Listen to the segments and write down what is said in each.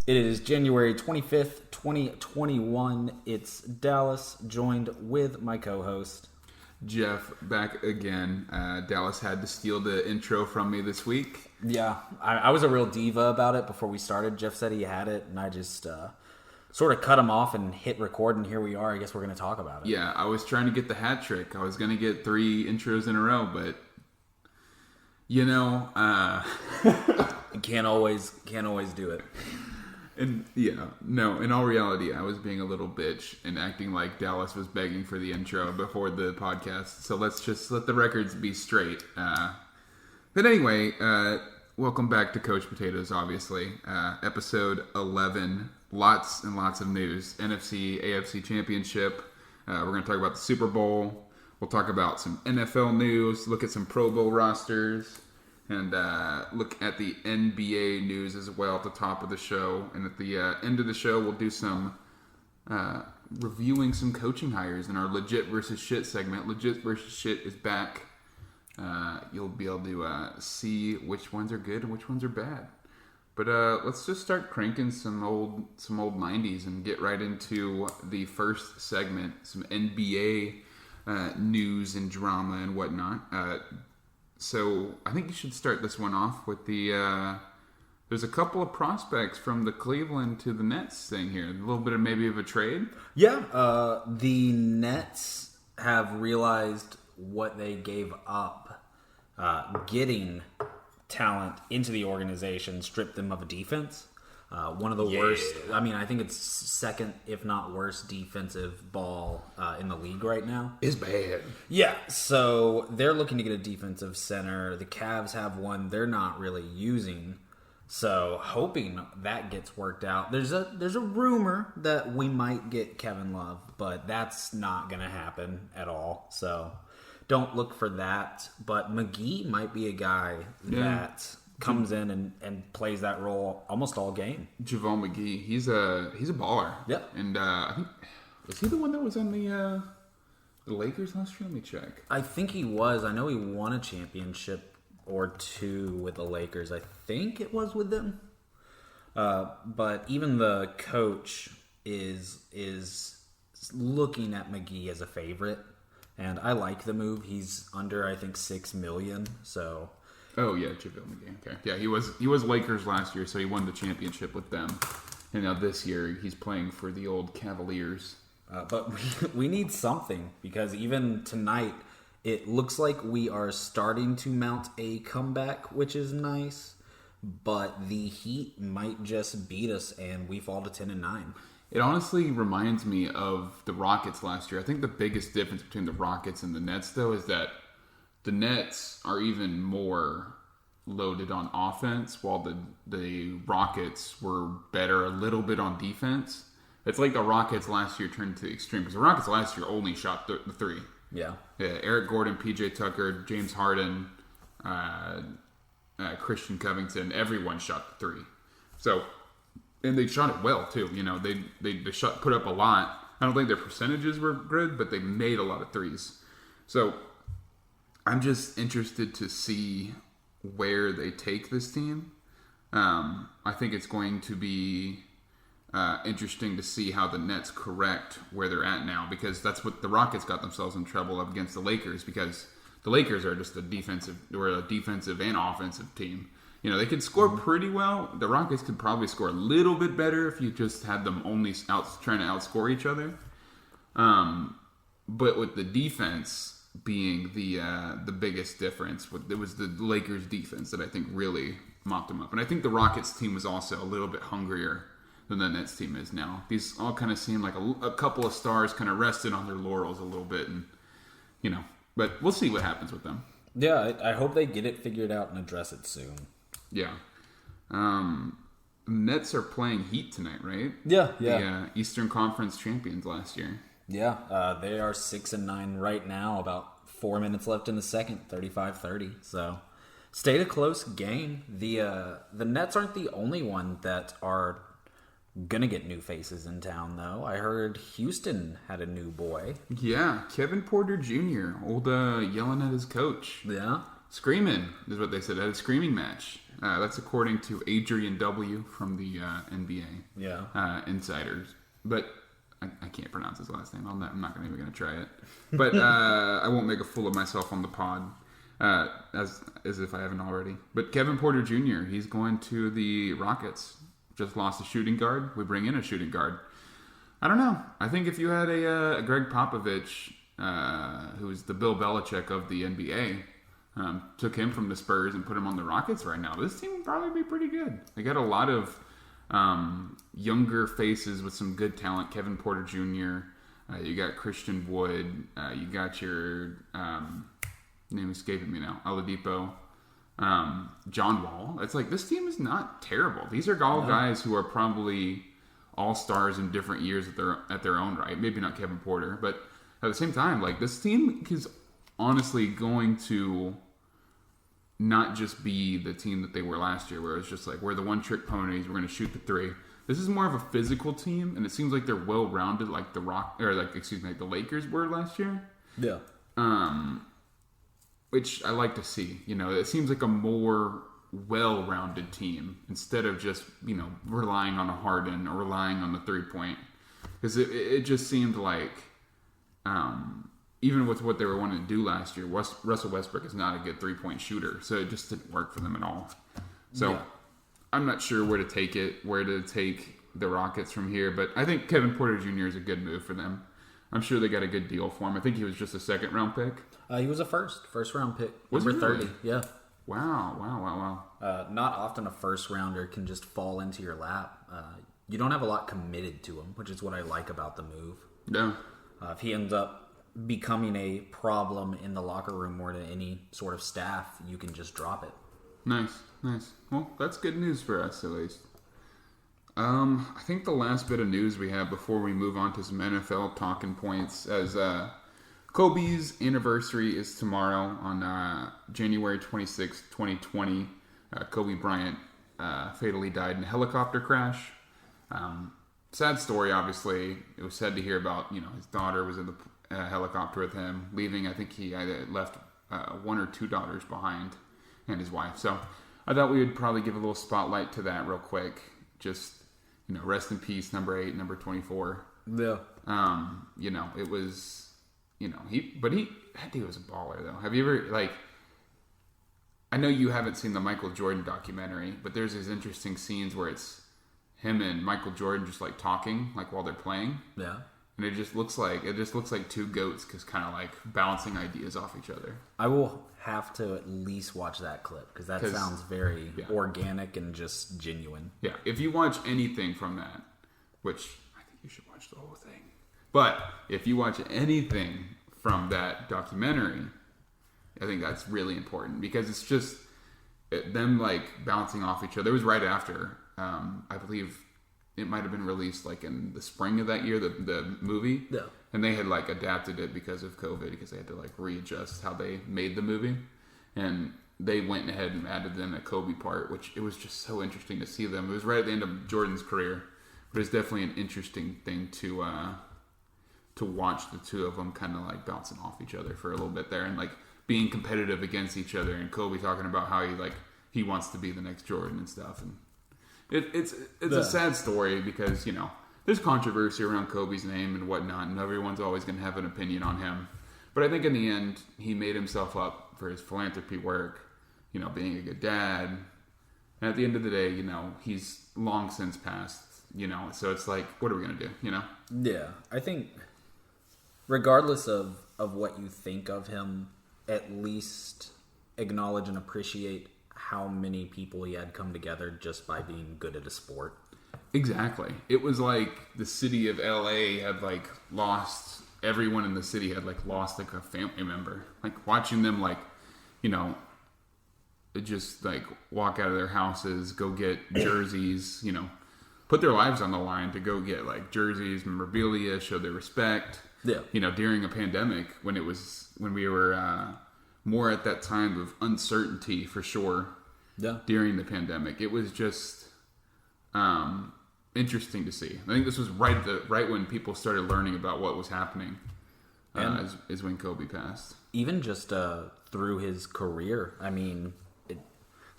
It is January 25th, 2021. It's Dallas, joined with my co-host. Jeff, back again. Dallas had to steal the intro from me this week. Yeah, I was a real diva about it before we started. Jeff said he had it, and I just sort of cut him off and hit record, and here we are. I guess we're going to talk about it. Yeah, I was trying to get the hat trick. I was going to get 3 intros in a row, but, you know... Can't always do it. And yeah, no, in all reality, I was being a little bitch and acting like Dallas was begging for the intro before the podcast. So let's just let the records be straight. But anyway, welcome back to Coach Potatoes, obviously. Episode 11, lots and lots of news. NFC, AFC Championship. We're going to talk about the Super Bowl. We'll talk about some NFL news, look at some Pro Bowl rosters. And look at the NBA news as well at the top of the show. And at the end of the show, we'll do some reviewing some coaching hires in our Legit versus Shit segment. Legit versus Shit is back. You'll be able to see which ones are good and which ones are bad. But let's just start cranking some old 90s and get right into the first segment. Some NBA news and drama and whatnot. So I think you should start this one off with the. There's a couple of prospects from the Cleveland to the Nets thing here. A little bit of maybe of a trade. Yeah, the Nets have realized what they gave up, getting talent into the organization, stripped them of a defense. One of the worst. I mean, I think it's second, if not worst, defensive ball in the league right now. It's bad. Yeah, so they're looking to get a defensive center. The Cavs have one they're not really using. So hoping that gets worked out. There's a rumor that we might get Kevin Love, but that's not going to happen at all. So don't look for that. But McGee might be a guy that comes in and plays that role almost all game. JaVale McGee, he's a baller. Yep. And I think, was he the one that was on the Lakers last year? Let me check. I think he was. I know he won a championship or two with the Lakers. I think it was with them. But even the coach is looking at McGee as a favorite. And I like the move. He's under, I think, $6 million. So... Oh yeah, JaVale McGee. Okay, yeah, he was Lakers last year, so he won the championship with them, and now this year he's playing for the old Cavaliers. But we need something because even tonight it looks like we are starting to mount a comeback, which is nice. But the Heat might just beat us, and we fall to 10-9. It honestly reminds me of the Rockets last year. I think the biggest difference between the Rockets and the Nets, though, is that the Nets are even more loaded on offense, while the Rockets were better a little bit on defense. It's like the Rockets last year turned to the extreme, because the Rockets last year only shot the 3. Yeah. Eric Gordon, PJ Tucker, James Harden, Christian Covington, everyone shot the 3. So, and they shot it well too. You know, they put up a lot. I don't think their percentages were good, but they made a lot of threes. So I'm just interested to see where they take this team. I think it's going to be interesting to see how the Nets correct where they're at now, because that's what the Rockets got themselves in trouble up against the Lakers, because the Lakers are just a defensive and offensive team. You know, they could score pretty well. The Rockets could probably score a little bit better if you just had them only trying to outscore each other. But with the defense being the biggest difference, it was the Lakers defense that I think really mopped them up. And I think the Rockets team was also a little bit hungrier than the Nets team is now. These all kind of seem like a couple of stars kind of rested on their laurels a little bit, and you know, but we'll see what happens with them. Yeah, I hope they get it figured out and address it soon. Yeah. Nets are playing Heat tonight, right? Yeah. The Eastern Conference champions last year. Yeah, they are 6-9 right now. About 4 minutes left in the second, 35-30. So, stayed a close game. The Nets aren't the only one that are gonna get new faces in town, though. I heard Houston had a new boy. Yeah, Kevin Porter Jr., old yelling at his coach. Yeah. Screaming is what they said. At a screaming match. That's according to Adrian W. from the NBA Insiders. But I can't pronounce his last name. I'm not even going to try it. But I won't make a fool of myself on the pod, as if I haven't already. But Kevin Porter Jr., he's going to the Rockets. Just lost a shooting guard. We bring in a shooting guard. I don't know. I think if you had a Greg Popovich, who's the Bill Belichick of the NBA, took him from the Spurs and put him on the Rockets right now, this team would probably be pretty good. They got a lot of younger faces with some good talent. Kevin Porter Jr., you got Christian Wood, you got your name escaping me now, Oladipo, John Wall. It's like, this team is not terrible. These are all guys who are probably all-stars in different years at their own right. Maybe not Kevin Porter, but at the same time, like, this team is honestly going to not just be the team that they were last year, where it's just like, we're the one-trick ponies, we're going to shoot the three. This is more of a physical team, and it seems like they're well-rounded, like the Lakers were last year. Yeah. Which I like to see. You know, it seems like a more well-rounded team instead of just, you know, relying on a Harden or relying on the three-point. Because it just seemed like, even with what they were wanting to do last year, Russell Westbrook is not a good three-point shooter, so it just didn't work for them at all. So I'm not sure where to take the Rockets from here, but I think Kevin Porter Jr. is a good move for them. I'm sure they got a good deal for him. I think he was just a second-round pick. He was a first-round pick. Was number he really? 30, yeah. Wow. Not often a first-rounder can just fall into your lap. You don't have a lot committed to him, which is what I like about the move. No. If he ends up becoming a problem in the locker room more than any sort of staff, you can just drop it. Nice. Well, that's good news for us, at least. I think the last bit of news we have before we move on to some NFL talking points, as Kobe's anniversary is tomorrow on January 26, 2020. Kobe Bryant fatally died in a helicopter crash. Sad story, obviously. It was sad to hear about, you know, his daughter was in the helicopter with him, leaving. I think he either left one or two daughters behind and his wife. So I thought we would probably give a little spotlight to that real quick. Just, you know, rest in peace, number 8, number 24. Yeah. You know, it was, you know, that dude was a baller, though. Have you ever, like, I know you haven't seen the Michael Jordan documentary, but there's these interesting scenes where it's him and Michael Jordan just, like, talking, like, while they're playing. Yeah. And it just looks like two goats just kind of, like, bouncing ideas off each other. I will have to at least watch that clip, because that sounds very organic and just genuine. Yeah, if you watch anything from that, which I think you should watch the whole thing, but if you watch anything from that documentary, I think that's really important, because it's just them, like, bouncing off each other. It was right after, I believe it might have been released, like, in the spring of that year, the movie. Yeah. And they had, like, adapted it because of COVID, because they had to, like, readjust how they made the movie. And they went ahead and added in a Kobe part, which it was just so interesting to see them. It was right at the end of Jordan's career. But it's definitely an interesting thing to watch the two of them kind of, like, bouncing off each other for a little bit there. And, like, being competitive against each other. And Kobe talking about how he wants to be the next Jordan and stuff. And it's a sad story, because, you know, there's controversy around Kobe's name and whatnot, and everyone's always going to have an opinion on him. But I think in the end, he made himself up for his philanthropy work, you know, being a good dad. And at the end of the day, you know, he's long since passed, you know. So it's like, what are we going to do, you know? Yeah, I think regardless of what you think of him, at least acknowledge and appreciate how many people he had come together just by being good at a sport. Exactly. It was like the city of LA had, like, lost, everyone in the city had, like, lost, like, a family member. Like, watching them, like, you know, just, like, walk out of their houses, go get jerseys, you know, put their lives on the line to go get, like, jerseys, memorabilia, show their respect. Yeah. You know, during a pandemic, when we were more at that time of uncertainty, for sure. Yeah. During the pandemic, it was just interesting to see. I think this was right when people started learning about what was happening. is when Kobe passed. Even just through his career, I mean,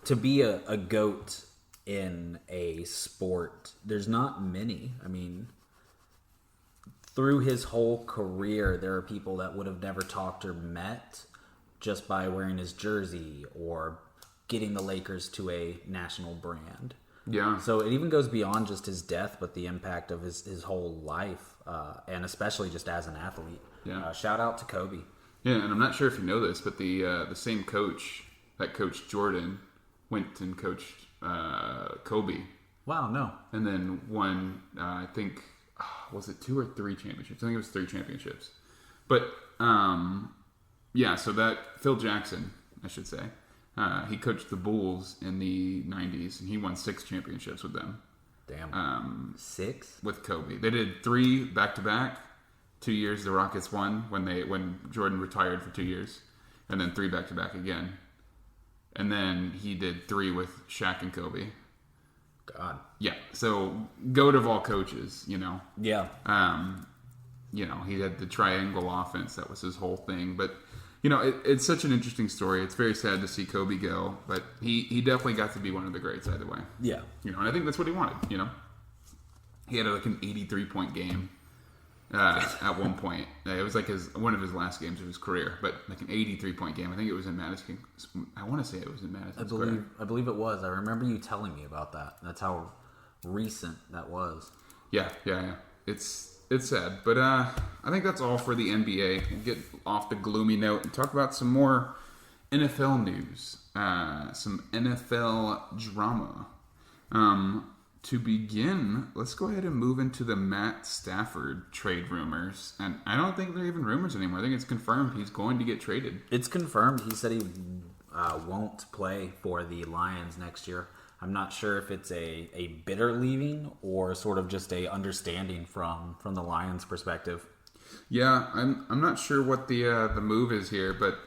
to be a GOAT in a sport, there's not many. I mean, through his whole career, there are people that would have never talked or met just by wearing his jersey or getting the Lakers to a national brand. Yeah. So it even goes beyond just his death, but the impact of his whole life, and especially just as an athlete. Yeah. Shout out to Kobe. Yeah, and I'm not sure if you know this, but the same coach that coached Jordan went and coached Kobe. Wow, no. And then won, I think, was it 2 or 3 championships? I think it was 3 championships. But, yeah, so that, Phil Jackson, I should say, he coached the Bulls in the 90s, and he won 6 championships with them. Damn. 6? With Kobe. They did 3 back-to-back. 2 years the Rockets won when Jordan retired for 2 years. And then 3 back-to-back again. And then he did 3 with Shaq and Kobe. God. Yeah. So, GOAT of all coaches, you know. Yeah. You know, he had the triangle offense. That was his whole thing. But, you know, it's such an interesting story. It's very sad to see Kobe go. But he definitely got to be one of the greats either way. Yeah. You know, and I think that's what he wanted, you know. He had like an 83-point game at one point. It was like one of his last games of his career. But like an 83-point game. I think it was in Madison. I want to say it was in Madison Square. I believe it was. I remember you telling me about that. That's how recent that was. Yeah. It's sad, but I think that's all for the NBA. We'll get off the gloomy note and talk about some more NFL news, some NFL drama. To begin, let's go ahead and move into the Matt Stafford trade rumors. And I don't think they're even rumors anymore. I think it's confirmed he's going to get traded. It's confirmed. He said he won't play for the Lions next year. I'm not sure if it's a bitter leaving or sort of just a understanding from the Lions' perspective. Yeah, I'm not sure what the move is here, but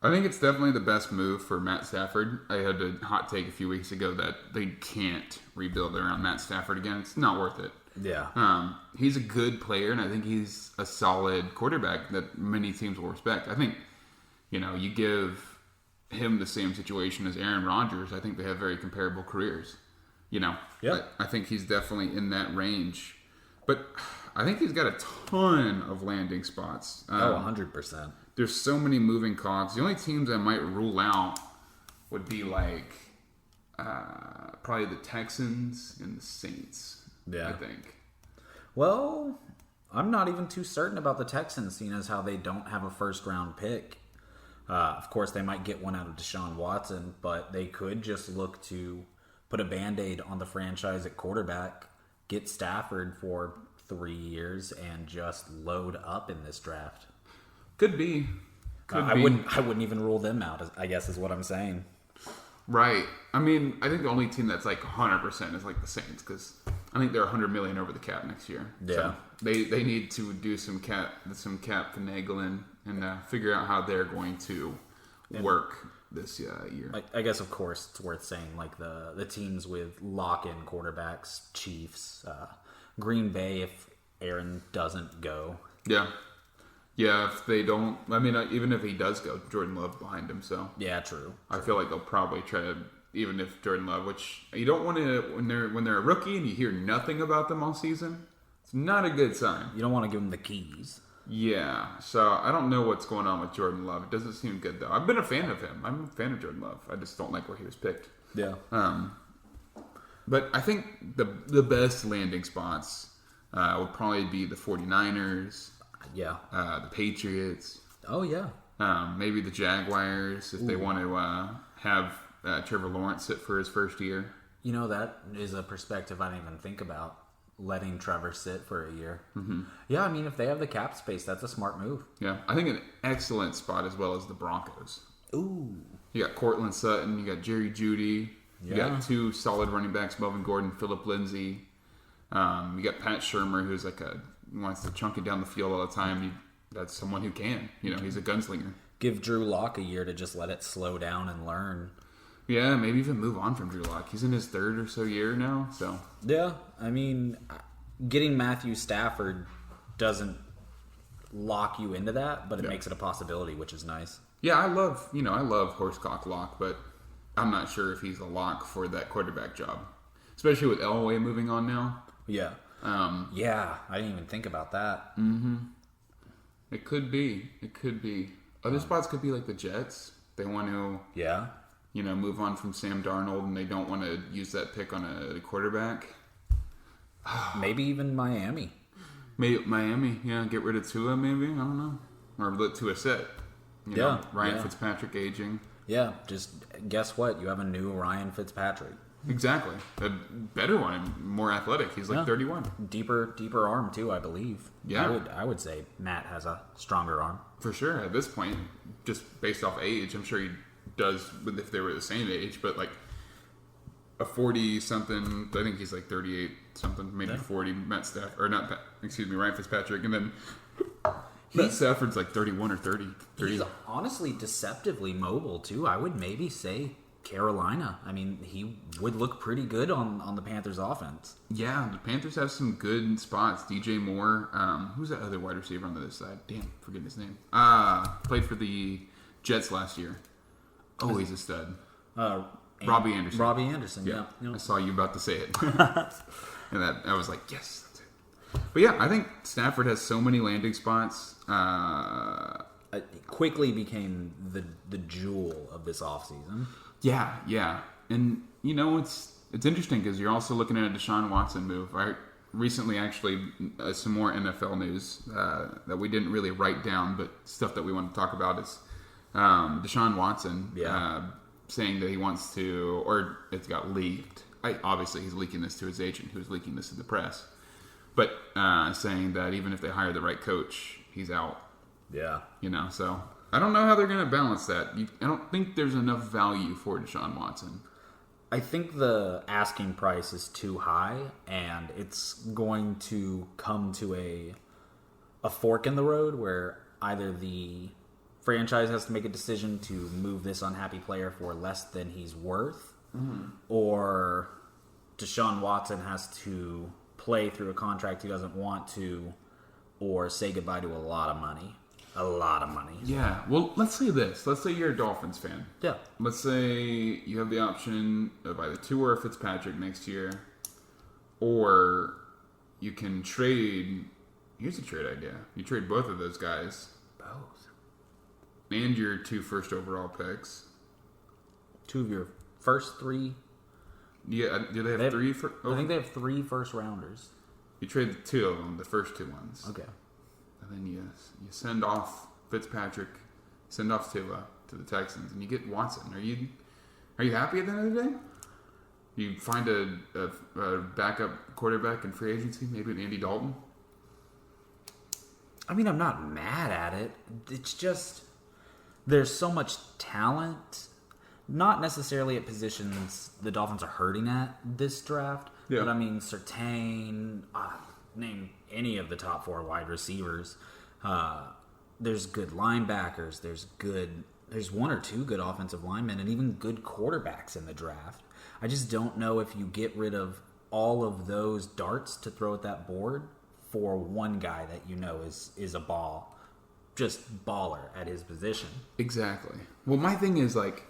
I think it's definitely the best move for Matt Stafford. I had a hot take a few weeks ago that they can't rebuild around Matt Stafford again. It's not worth it. Yeah. He's a good player, and I think he's a solid quarterback that many teams will respect. I think, you know, you give him the same situation as Aaron Rodgers, I think they have very comparable careers. You know, Yep. I think he's definitely in that range. But I think he's got a ton of landing spots. 100%. There's so many moving cogs. The only teams I might rule out would be like probably the Texans and the Saints. Yeah. I think. Well, I'm not even too certain about the Texans, seeing as how they don't have a first-round pick. Of course, they might get one out of Deshaun Watson, but they could just look to put a Band-Aid on the franchise at quarterback, get Stafford for 3 years, and just load up in this draft. Could be. I wouldn't even rule them out, I guess is what I'm saying. Right. I mean, I think the only team that's like 100% is like the Saints, because I think they're $100 million over the cap next year. Yeah. So they need to do some cap finagling and figure out how they're going to work this year. I guess, of course, it's worth saying, like, the teams with lock-in quarterbacks, Chiefs, Green Bay, if Aaron doesn't go. Yeah. Yeah, if they don't... I mean, even if he does go, Jordan Love behind him, so... Yeah, true. I feel like they'll probably try to... Even if Jordan Love, which you don't want to... When they're a rookie and you hear nothing about them all season, it's not a good sign. You don't want to give them the keys. Yeah, so I don't know what's going on with Jordan Love. It doesn't seem good, though. I've been a fan of him. I'm a fan of Jordan Love. I just don't like where he was picked. Yeah. But I think the best landing spots would probably be the 49ers... Yeah. The Patriots. Oh, yeah. Maybe the Jaguars if they want to have Trevor Lawrence sit for his first year. You know, that is a perspective I didn't even think about, letting Trevor sit for a year. Mm-hmm. Yeah, I mean, if they have the cap space, that's a smart move. Yeah, I think an excellent spot as well as the Broncos. Ooh. You got Cortland Sutton, you got Jerry Jeudy, you got 2 solid running backs, Melvin Gordon, Phillip Lindsay. You got Pat Shurmur, who's like wants to chunk it down the field all the time. That's someone who can. You know, he's a gunslinger. Give Drew Lock a year to just let it slow down and learn. Yeah, maybe even move on from Drew Lock. He's in his 3rd or so year now, so. Yeah, I mean, getting Matthew Stafford doesn't lock you into that, but it makes it a possibility, which is nice. Yeah, I love horsecock lock, but I'm not sure if he's a lock for that quarterback job, especially with Elway moving on now. Yeah. Yeah, I didn't even think about that. Mm-hmm. It could be. Other spots could be like the Jets. They want to, move on from Sam Darnold, and they don't want to use that pick on a quarterback. Maybe even Miami. Maybe Miami, get rid of Tua, maybe. I don't know, or let Tua sit. Ryan Fitzpatrick aging. Yeah, just guess what? You have a new Ryan Fitzpatrick. Exactly, a better one, more athletic. He's like 31. Deeper arm too, I believe. Yeah, I would say Matt has a stronger arm for sure. At this point, just based off age, I'm sure he does if they were the same age. But like a 40-something, I think he's like 38-something, maybe 40. Ryan Fitzpatrick, and then Matt Stafford's like 31 or 30. He's honestly deceptively mobile too. I would maybe say Carolina. I mean, he would look pretty good on the Panthers offense. Yeah, the Panthers have some good spots. DJ Moore. Who's that other wide receiver on the other side? Damn, forgetting his name. Played for the Jets last year. Oh, he's a stud. Robbie Anderson. Robbie Anderson, yeah. I saw you about to say it. And I was like, yes, that's it. But yeah, I think Stafford has so many landing spots. It quickly became the jewel of this offseason. Yeah. And, it's interesting because you're also looking at a Deshaun Watson move. I recently actually some more NFL news that we didn't really write down, but stuff that we want to talk about is Deshaun Watson saying that he wants to, or it's got leaked. Obviously, he's leaking this to his agent, who's leaking this to the press. But saying that even if they hire the right coach, he's out. Yeah. So I don't know how they're going to balance that. I don't think there's enough value for Deshaun Watson. I think the asking price is too high, and it's going to come to a fork in the road where either the franchise has to make a decision to move this unhappy player for less than he's worth, or Deshaun Watson has to play through a contract he doesn't want to, or say goodbye to a lot of money. A lot of money. Yeah. Well, let's say this. Let's say you're a Dolphins fan. Yeah. Let's say you have the option of either Tua or Fitzpatrick next year, or you can trade. Here's a trade idea. You trade both of those guys. Both. And your 2 first overall picks. 2 of your first 3. Yeah. Do they have 3? I think they have 3 first rounders. You trade the 2 of them, the first 2 ones. Okay. And then you send off Fitzpatrick, send off Tua to the Texans, and you get Watson. Are you happy at the end of the day? You find a backup quarterback in free agency, maybe an Andy Dalton? I mean, I'm not mad at it. It's just there's so much talent, not necessarily at positions the Dolphins are hurting at this draft, but I mean, Surtain, name any of the top 4 wide receivers. There's good linebackers. There's 1 or 2 good offensive linemen, and even good quarterbacks in the draft. I just don't know if you get rid of all of those darts to throw at that board for one guy that is a just baller at his position. Exactly. Well, my thing is, like,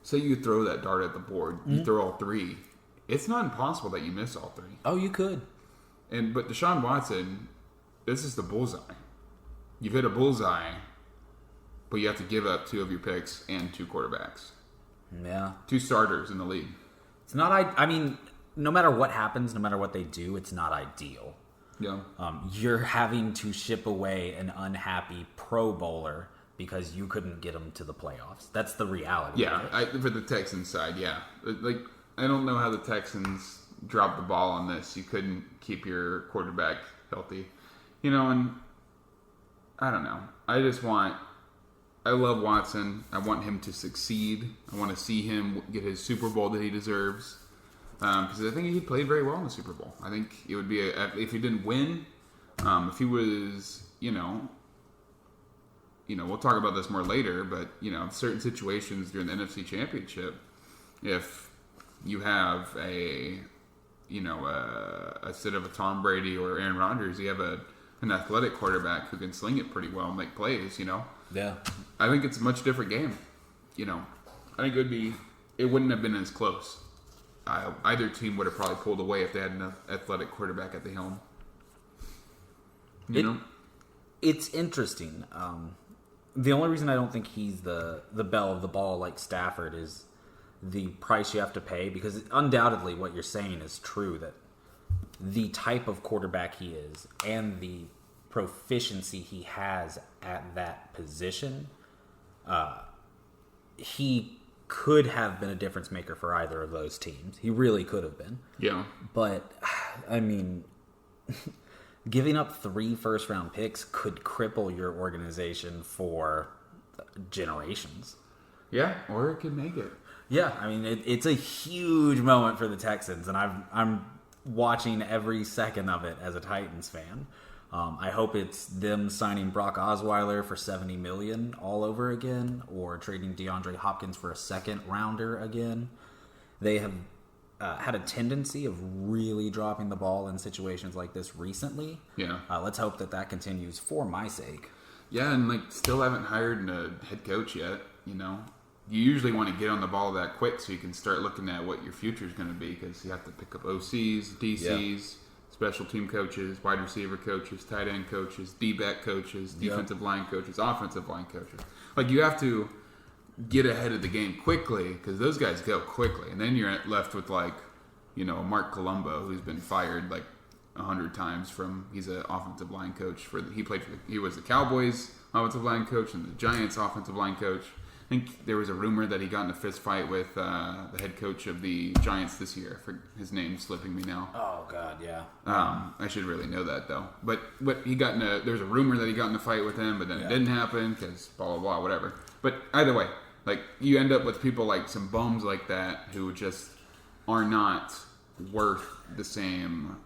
say you throw that dart at the board, you throw all 3. It's not impossible that you miss all 3. Oh, you could. But Deshaun Watson, this is the bullseye. You've hit a bullseye, but you have to give up 2 of your picks and 2 quarterbacks. Yeah. 2 starters in the league. It's not. I mean, no matter what happens, no matter what they do, it's not ideal. Yeah. You're having to ship away an unhappy Pro Bowler because you couldn't get them to the playoffs. That's the reality. Yeah. For the Texans side, yeah. Like, I don't know how the Texans dropped the ball on this. You couldn't keep your quarterback healthy. And I don't know. I love Watson. I want him to succeed. I want to see him get his Super Bowl that he deserves. Because I think he played very well in the Super Bowl. I think it would be, if he didn't win, if he was, we'll talk about this more later, but, certain situations during the NFC Championship, if you have instead of a Tom Brady or Aaron Rodgers, you have a an athletic quarterback who can sling it pretty well and make plays, Yeah. I think it's a much different game. I think it wouldn't have been as close. Either team would have probably pulled away if they had an athletic quarterback at the helm. It's interesting. The only reason I don't think he's the belle of the ball like Stafford is the price you have to pay, because undoubtedly what you're saying is true, that the type of quarterback he is and the proficiency he has at that position, he could have been a difference maker for either of those teams. He really could have been. Yeah. But, I mean, giving up 3 first-round picks could cripple your organization for generations. Yeah, or it could make it. Yeah, I mean, it's a huge moment for the Texans, and I'm watching every second of it as a Titans fan. I hope it's them signing Brock Osweiler for $70 million all over again, or trading DeAndre Hopkins for a second rounder again. They have had a tendency of really dropping the ball in situations like this recently. Yeah. Let's hope that continues for my sake. Yeah, and still haven't hired a head coach yet. You usually want to get on the ball that quick so you can start looking at what your future is going to be, because you have to pick up OCs, DCs, special team coaches, wide receiver coaches, tight end coaches, D-back coaches, defensive line coaches, offensive line coaches. You have to get ahead of the game quickly, because those guys go quickly. And then you're left with Mark Colombo, who's been fired 100 times he's an offensive line coach he was the Cowboys offensive line coach and the Giants offensive line coach. I think there was a rumor that he got in a fist fight with the head coach of the Giants this year. His name's slipping me now. Oh God, yeah. I should really know that though. But there was a rumor that he got in a fight with him, but then it didn't happen because blah blah blah whatever. But either way, you end up with people some bums like that who just are not worth the same,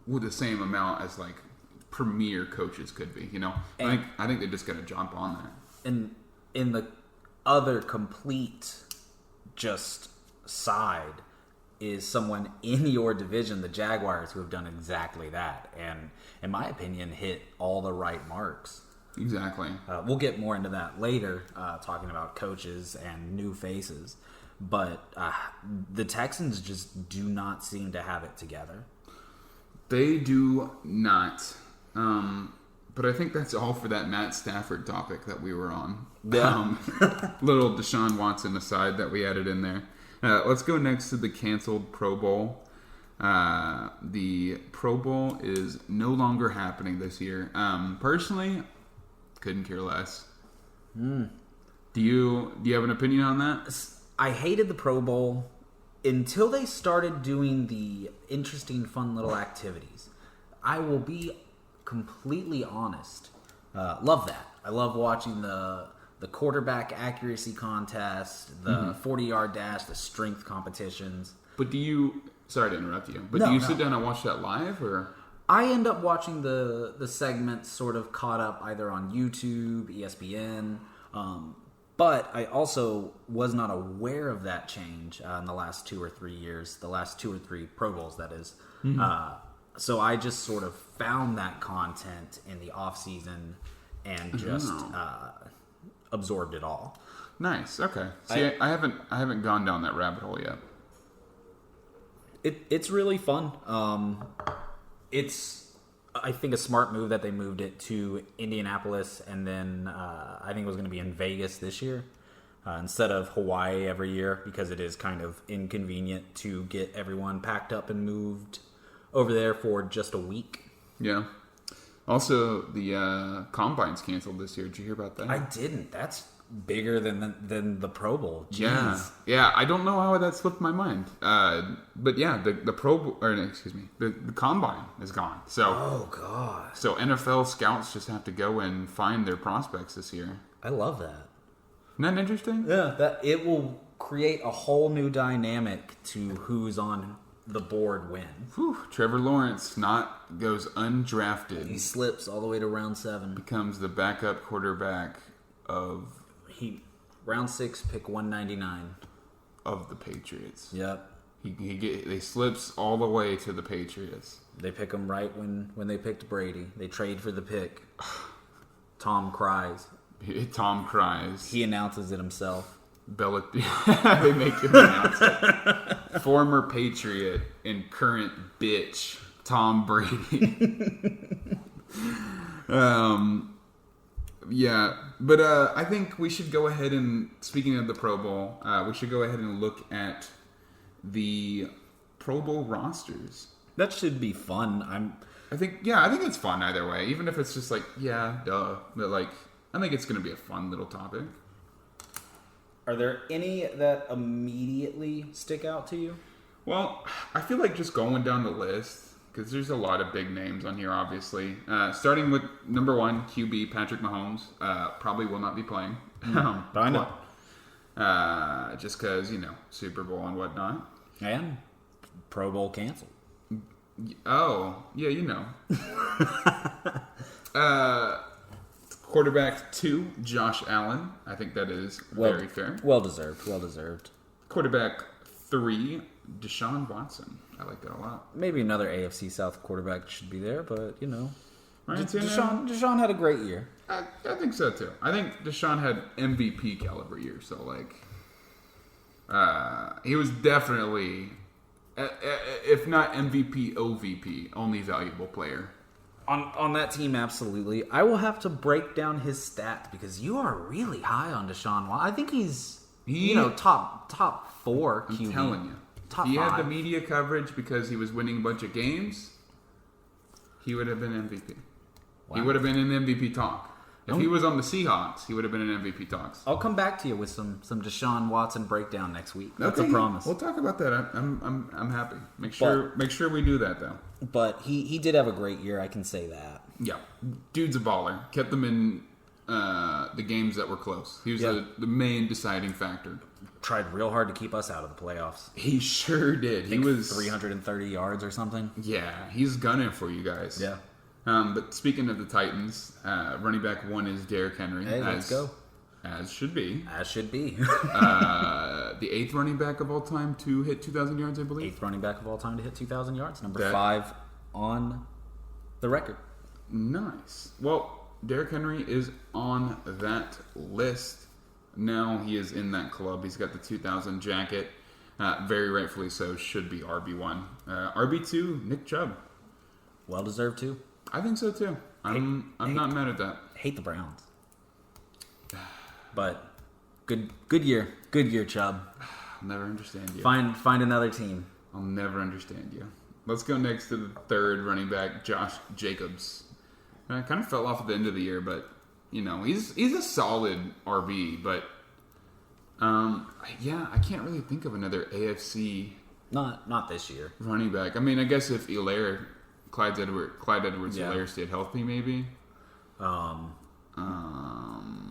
with the same amount as premier coaches could be. I think they just got to jump on that. And in the other complete just side is someone in your division, the Jaguars, who have done exactly that, and in my opinion hit all the right marks. Exactly. We'll get more into that later, talking about coaches and new faces. But the Texans just do not seem to have it together. They do not. But I think that's all for that Matt Stafford topic that we were on. Yeah. Little Deshaun Watson aside that we added in there. Let's go next to the canceled Pro Bowl. The Pro Bowl is no longer happening this year. Personally, couldn't care less. Do you have an opinion on that? I hated the Pro Bowl until they started doing the interesting, fun little activities. I will be completely honest. Love that. I love watching the quarterback accuracy contest, the 40-yard dash, the strength competitions. But sorry to interrupt you, but do you sit down and watch that live, or? I end up watching the segments sort of caught up either on YouTube, ESPN, but I also was not aware of that change in the last 2 or 3 years, the last 2 or 3 Pro Bowls, that is. So I just sort of found that content in the off season and just absorbed it all. Nice. Okay. See, I haven't gone down that rabbit hole yet. It's really fun. It's, I think, a smart move that they moved it to Indianapolis, and then I think it was going to be in Vegas this year instead of Hawaii every year, because it is kind of inconvenient to get everyone packed up and moved over there for just a week. Yeah. Also, the Combine's canceled this year. Did you hear about that? I didn't. That's bigger than the Pro Bowl. Jeez. Yeah. I don't know how that slipped my mind. But yeah, the Pro Bowl, or excuse me, the Combine is gone. So, oh god. So NFL scouts just have to go and find their prospects this year. I love that. Isn't that interesting? Yeah, that it will create a whole new dynamic to who's on the board when. Whew, Trevor Lawrence goes undrafted. He slips all the way to round 7. Becomes the backup quarterback of round 6, pick 199 of the Patriots. Yep. They slips all the way to the Patriots. They pick him right when they picked Brady. They trade for the pick. Tom cries. Tom cries. He announces it himself. They make him announce it. Former Patriot and current bitch Tom Brady. Yeah, but I think we should go ahead and, speaking of the Pro Bowl, we should go ahead and look at the Pro Bowl rosters. That should be fun. I think it's fun either way, even if it's just like, yeah, duh. But like, I think it's going to be a fun little topic. Are there any that immediately stick out to you? Well, I feel like just going down the list, because there's a lot of big names on here, obviously. Starting with number 1, QB, Patrick Mahomes. Probably will not be playing. But I know. Just because, Super Bowl and whatnot. And Pro Bowl canceled. Oh, yeah, Quarterback 2, Josh Allen. I think that is very fair. Well deserved. Quarterback 3, Deshaun Watson. I like that a lot. Maybe another AFC South quarterback should be there, but Ryan Deshaun had a great year. I think so too. I think Deshaun had MVP caliber year. So he was definitely, if not MVP, OVP, only valuable player. On that team, absolutely. I will have to break down his stats because you are really high on Deshaun Watson. I think he's top 4 QB. I'm telling you. Top he 5. had the media coverage because he was winning a bunch of games. He would have been MVP. Wow. He would have been in MVP talk. If he was on the Seahawks, he would have been in MVP talks. I'll come back to you with some Deshaun Watson breakdown next week. That's a promise. We'll talk about that. I'm happy. Make sure we do that though. But he did have a great year. I can say that. Yeah, dude's a baller. Kept them in the games that were close. He was the main deciding factor. Tried real hard to keep us out of the playoffs. He sure did. He was 330 yards or something. Yeah, he's gunning for you guys. Yeah. But speaking of the Titans, running back 1 is Derrick Henry. Hey, let's go. As should be. As should be. The 8th running back of all time to hit 2,000 yards, I believe. 8th running back of all time to hit 2,000 yards. Number 5 on the record. Nice. Well, Derrick Henry is on that list. Now he is in that club. He's got the 2,000 jacket. Very rightfully so. Should be RB1. RB2, Nick Chubb. Well deserved too. I think so too. I'm not mad at that. Hate the Browns, but good year. Good year, Chubb. I'll never understand you. Find another team. I'll never understand you. Let's go next to the 3rd running back, Josh Jacobs. Kind of fell off at the end of the year, but he's a solid RB. But I can't really think of another AFC not this year running back. I mean, I guess if Clyde Edwards-Helaire stayed healthy, maybe.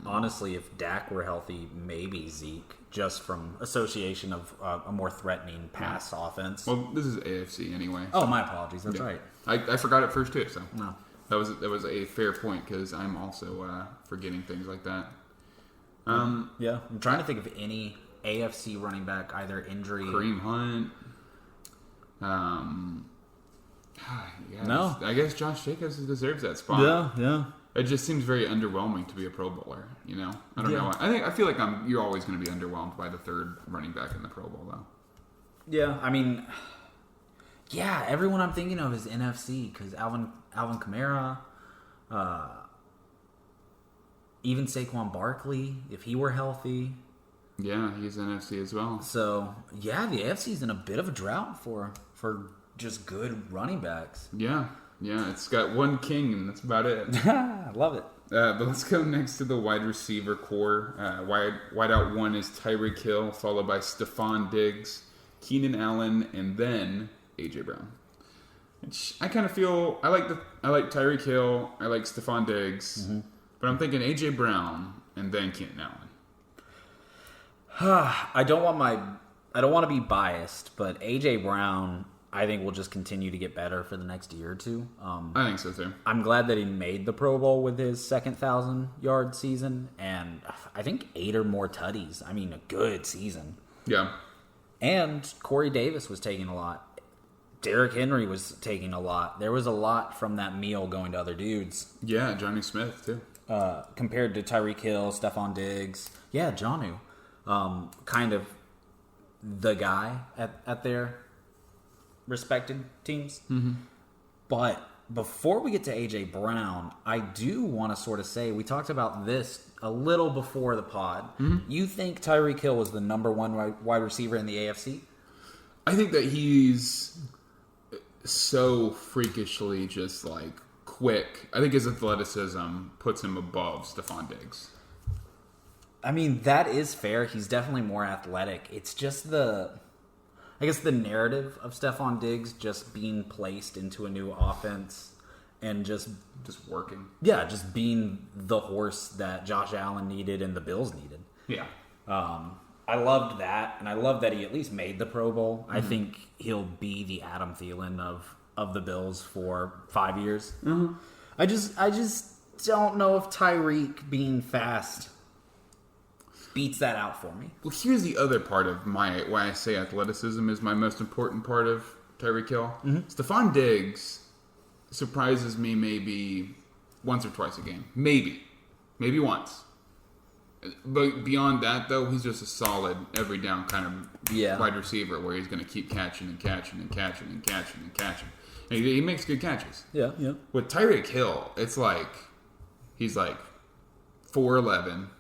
Honestly, if Dak were healthy, maybe Zeke, just from association of a more threatening pass offense. Well, this is AFC anyway. Oh, my apologies. That's right. I forgot it first too. So no, that was a fair point because I'm also forgetting things like that. Yeah, I'm trying to think of any AFC running back, either injury. Kareem Hunt. Yeah, no, I guess Josh Jacobs deserves that spot. Yeah. It just seems very underwhelming to be a Pro Bowler. I don't know. I feel like you're always going to be underwhelmed by the 3rd running back in the Pro Bowl, though. Yeah, I mean, everyone I'm thinking of is NFC because Alvin Kamara, even Saquon Barkley, if he were healthy. Yeah, he's NFC as well. So the AFC's in a bit of a drought for just good running backs. Yeah, it's got one king, and that's about it. I love it. But let's go next to the wide receiver core. Wide out 1 is Tyreek Hill, followed by Stephon Diggs, Keenan Allen, and then A.J. Brown. I kind of feel I like Tyreek Hill, I like Stephon Diggs, but I'm thinking A.J. Brown and then Keenan Allen. I don't want to be biased, but A.J. Brown, I think will just continue to get better for the next year or two. I think so too. I'm glad that he made the Pro Bowl with his second 1,000-yard season, and I think 8 or more tutties. I mean, a good season. Yeah. And Corey Davis was taking a lot. Derrick Henry was taking a lot. There was a lot from that meal going to other dudes. Yeah, Johnny Smith, too. Compared to Tyreek Hill, Stephon Diggs. Yeah, Jonnu. Kind of the guy at their respected teams. Mm-hmm. But before we get to A.J. Brown, I do want to sort of say, we talked about this a little before the pod. Mm-hmm. You think Tyreek Hill was the number one wide receiver in the AFC? I think that he's so freakishly just like quick. I think his athleticism puts him above Stephon Diggs. I mean, that is fair. He's definitely more athletic. It's just the narrative of Stephon Diggs just being placed into a new offense and just working. Yeah, just being the horse that Josh Allen needed and the Bills needed. Yeah. I loved that, and I love that he at least made the Pro Bowl. Mm-hmm. I think he'll be the Adam Thielen of the Bills for 5 years. Mm-hmm. I just don't know if Tyreek being fast beats that out for me. Well, here's the other part of why I say athleticism is my most important part of Tyreek Hill. Mm-hmm. Stephon Diggs surprises me maybe once or twice a game. Maybe once. But beyond that, though, he's just a solid every down kind of wide receiver where he's going to keep catching and catching and catching and catching and catching. And he makes good catches. Yeah. With Tyreek Hill, it's like he's like 4'11",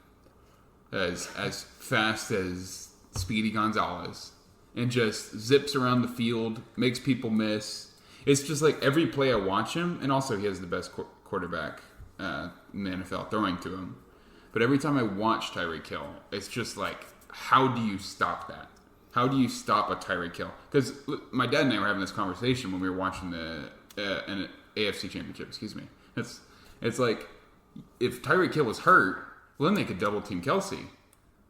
as fast as Speedy Gonzalez, and just zips around the field, makes people miss. It's just like every play I watch him, and also he has the best quarterback in the NFL throwing to him. But every time I watch Tyreek Hill, it's just like, how do you stop that? How do you stop a Tyreek Hill? Because my dad and I were having this conversation when we were watching the an AFC Championship. Excuse me. It's like, if Tyreek Hill was hurt, well, then they could double team Kelsey.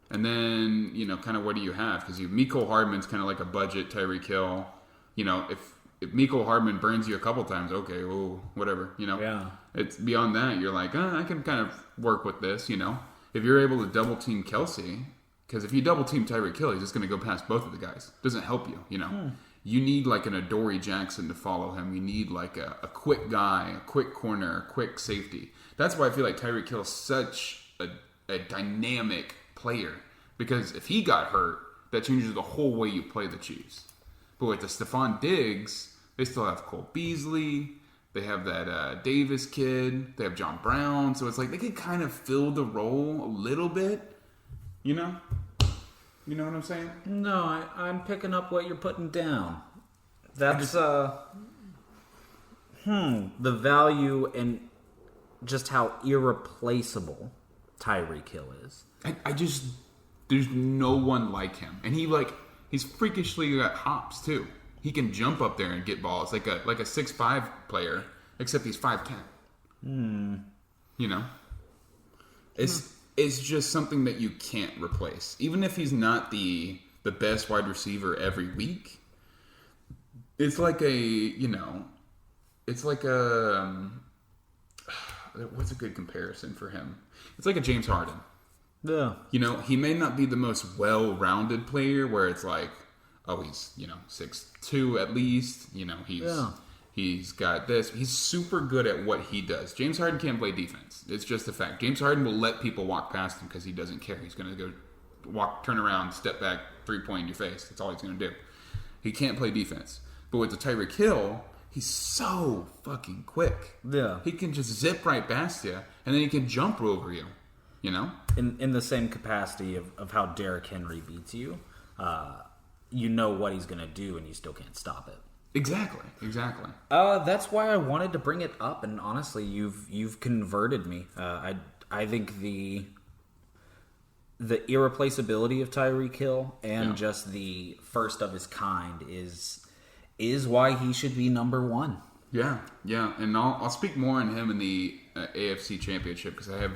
And then, kind of what do you have? Because Mecole Hardman's kind of like a budget Tyreek Hill. If Mecole Hardman burns you a couple times, okay, well, whatever, Yeah. It's beyond that. You're like, I can kind of work with this, If you're able to double team Kelsey, because if you double team Tyreek Hill, he's just going to go past both of the guys. Doesn't help you, You need like an Adoree Jackson to follow him. You need like a quick guy, a quick corner, a quick safety. That's why I feel like Tyreek Hill is such a dynamic player. Because if he got hurt, that changes the whole way you play the Chiefs. But with the Stephon Diggs, they still have Cole Beasley. They have that Davis kid. They have John Brown. So it's like they could kind of fill the role a little bit. You know what I'm saying? No, I'm picking up what you're putting down. That's the value and just how irreplaceable Tyreek Hill is. I just, there's no one like him. And he's freakishly got hops too. He can jump up there and get balls like a 6'5" player, except he's 5'10". It's just something that you can't replace. Even if he's not the best wide receiver every week, it's like what's a good comparison for him? It's like a James Harden. Yeah. He may not be the most well-rounded player where it's like, oh, he's, 6'2" at least. He's got this. He's super good at what he does. James Harden can't play defense. It's just a fact. James Harden will let people walk past him because he doesn't care. He's going to go turn around, step back, 3-point in your face. That's all he's going to do. He can't play defense. But with the Tyreek Hill, he's so fucking quick. Yeah. He can just zip right past you, and then he can jump over you. In the same capacity of how Derrick Henry beats you, you know what he's going to do, and you still can't stop it. Exactly. That's why I wanted to bring it up, and honestly, you've converted me. I think the irreplaceability of Tyreek Hill and just the first of his kind is why he should be number one. Yeah, and I'll speak more on him in the AFC Championship because I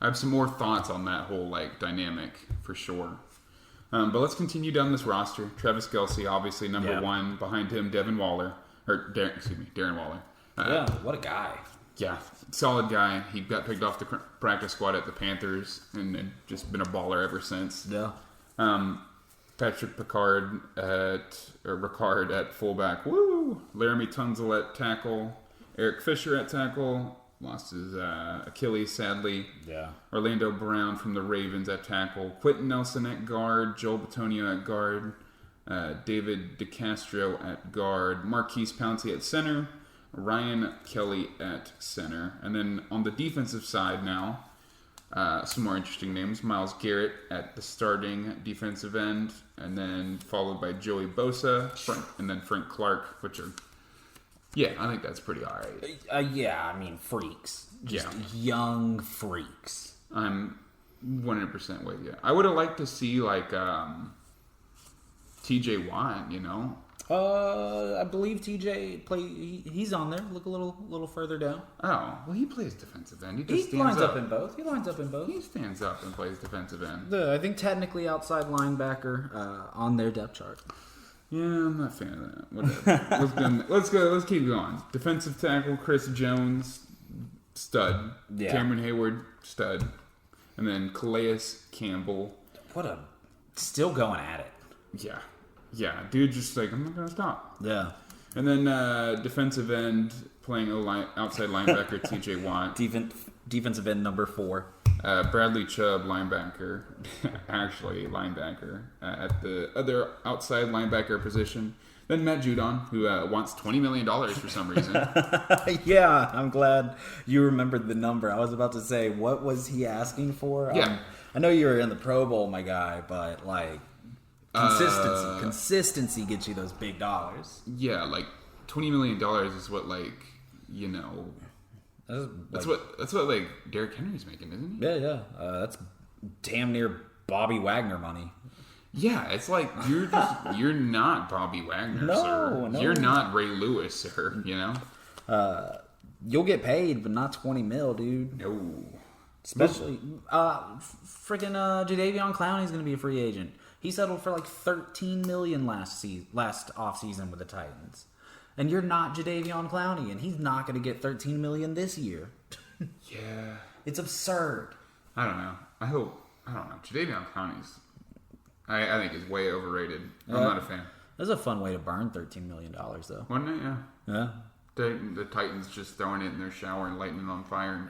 have some more thoughts on that whole dynamic for sure. But let's continue down this roster. Travis Kelce, obviously number one. Behind him, Darren Waller. What a guy. Yeah, solid guy. He got picked off the practice squad at the Panthers and just been a baller ever since. Yeah. Patrick Ricard at fullback. Woo! Laramie Tunzel at tackle. Eric Fisher at tackle. Lost his Achilles, sadly. Yeah. Orlando Brown from the Ravens at tackle. Quentin Nelson at guard. Joel Bitonio at guard. David DeCastro at guard. Marquise Pouncey at center. Ryan Kelly at center. And then on the defensive side now, some more interesting names. Myles Garrett at the starting defensive end. And then followed by Joey Bosa. And then Frank Clark, which are... Yeah, I think that's pretty all right. Yeah, I mean, freaks. Just young freaks. I'm 100% with you. I would have liked to see, like, TJ Watt, you know? I believe TJ he's on there. Look a little further down. Oh, well, he plays defensive end. He stands lines up in both. He lines up in both. He stands up and plays defensive end. I think technically outside linebacker on their depth chart. Yeah, I'm not a fan of that. Whatever. Let's keep going. Defensive tackle, Chris Jones, stud. Yeah. Cameron Hayward, stud. And then Calais Campbell. Still going at it. Yeah, dude, just like, I'm not going to stop. Yeah. And then defensive end, playing outside linebacker, TJ Watt. Defensive end number 4. Bradley Chubb, linebacker, actually linebacker, at the other outside linebacker position. Then Matt Judon, who wants $20 million for some reason. Yeah, I'm glad you remembered the number. I was about to say, what was he asking for? Yeah. I know you were in the Pro Bowl, my guy, but like consistency gets you those big dollars. Yeah, like $20 million is what, like, you know... That's what like Derrick Henry's making, isn't he? Yeah. That's damn near Bobby Wagner money. Yeah, it's like you're not Bobby Wagner, sir. No. You're not Ray Lewis, sir. You know. You'll get paid, but not $20 million, dude. No. Especially freaking Jadeveon Clowney's going to be a free agent. He settled for like $13 million last offseason with the Titans. And you're not Jadeveon Clowney, and he's not going to get $13 million this year. Yeah. It's absurd. I don't know. I don't know. Jadeveon Clowney's, I think, is way overrated. I'm not a fan. That's a fun way to burn $13 million, though. Wasn't it? Yeah. Yeah. The Titans just throwing it in their shower and lighting it on fire and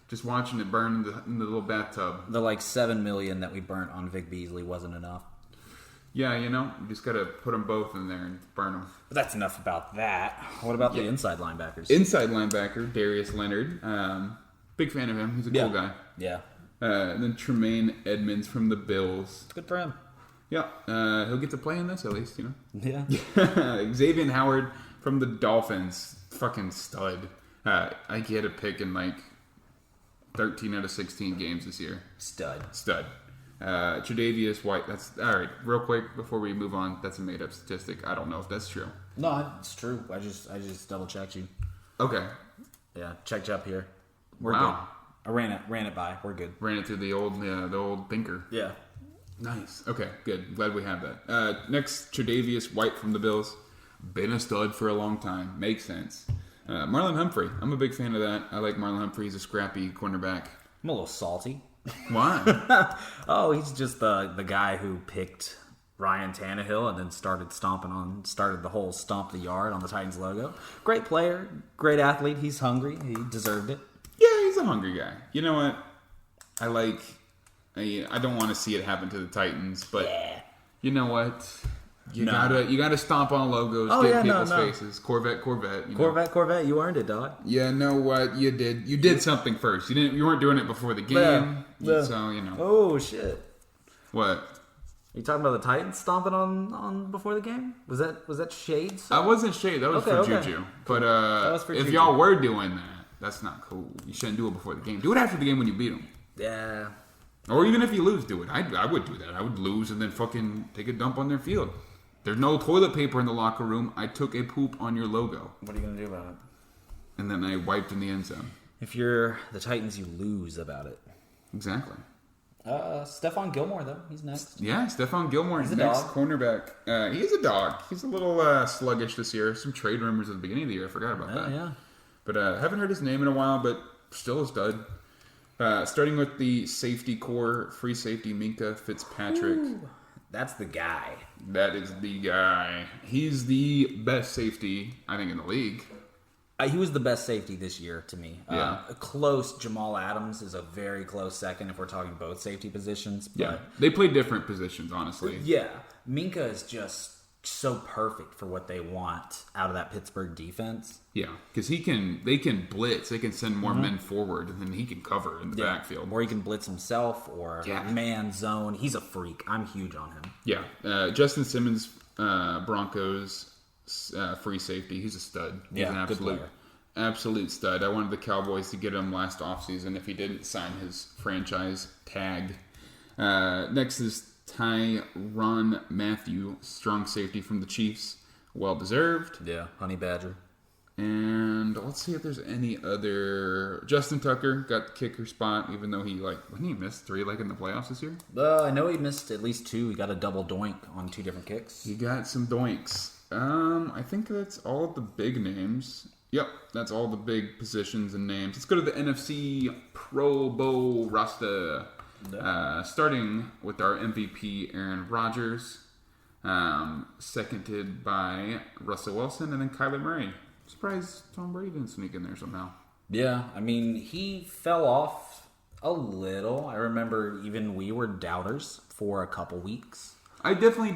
just watching it burn in the little bathtub. The like $7 million that we burnt on Vic Beasley wasn't enough. Yeah, you know, you just got to put them both in there and burn them. But that's enough about that. What about the inside linebackers? Inside linebacker, Darius Leonard. Big fan of him. He's a cool guy. Yeah. And then Tremaine Edmonds from the Bills. Good for him. Yeah. He'll get to play in this at least, you know. Yeah. Xavier Howard from the Dolphins. Fucking stud. I think he had a pick in like 13 out of 16 games this year. Stud. Tre'Davious White. That's all right. Real quick before we move on, that's a made-up statistic. I don't know if that's true. No, it's true. I just double-checked you. Okay. Yeah, checked you up here. We're wow. good. I ran it by. We're good. Ran it through the old thinker. Yeah. Nice. Okay, good. Glad we have that. Next, Tre'Davious White from the Bills. Been a stud for a long time. Makes sense. Marlon Humphrey. I'm a big fan of that. I like Marlon Humphrey. He's a scrappy cornerback. I'm a little salty. Why? Oh, he's just the guy who picked Ryan Tannehill and then started the whole stomp the yard on the Titans logo. Great player, great athlete. He's hungry. He deserved it. Yeah, he's a hungry guy. You know what? I don't want to see it happen to the Titans, but you know what? You gotta stomp on logos, get people's faces. Corvette. You know? Corvette. You earned it, dog. Yeah, know what? You did something first. You weren't doing it before the game. Yeah. So you know. Oh shit. What? Are you talking about the Titans stomping on before the game? Was that shades? I wasn't shade. That was for Juju. But if Juju. y'all were doing that, that's not cool. You shouldn't do it before the game. Do it after the game when you beat them. Yeah. Or even if you lose, do it. I would do that. I would lose and then fucking take a dump on their field. There's no toilet paper in the locker room. I took a poop on your logo. What are you going to do about it? And then I wiped in the end zone. If you're the Titans, you lose about it. Exactly. Stephon Gilmore, though. He's next. Yeah, Stephon Gilmore is next cornerback. He is a dog. He's a little sluggish this year. Some trade rumors at the beginning of the year. I forgot about that. Yeah. But haven't heard his name in a while, but still a stud. Starting with the safety core, free safety Minka Fitzpatrick. Ooh. That's the guy. That is the guy. He's the best safety, I think, in the league. He was the best safety this year to me. Yeah. Close. Jamal Adams is a very close second if we're talking both safety positions. But Yeah. They play different positions, honestly. yeah, Minka is just so perfect for what they want out of that Pittsburgh defense. Yeah, because they can blitz. They can send more men forward, and then he can cover in the backfield. Or he can blitz himself or Yeah. man zone. He's a freak. I'm huge on him. Yeah. Justin Simmons, Broncos free safety. He's a stud. He's an good player. absolute stud. I wanted the Cowboys to get him last offseason if he didn't sign his franchise tag. Next is Tyrann Mathieu, strong safety from the Chiefs. Well deserved. Yeah, Honey Badger. And let's see if there's any other. Justin Tucker got the kicker spot, even though when he missed 3 in the playoffs this year. I know he missed at least 2. He got a double doink on 2 different kicks. He got some doinks. I think that's all of the big names. Yep, that's all the big positions and names. Let's go to the NFC Pro Bowl roster. Starting with our MVP, Aaron Rodgers. Seconded by Russell Wilson and then Kyler Murray. Surprised Tom Brady didn't sneak in there somehow. Yeah, I mean, he fell off a little. I remember even we were doubters for a couple weeks. I definitely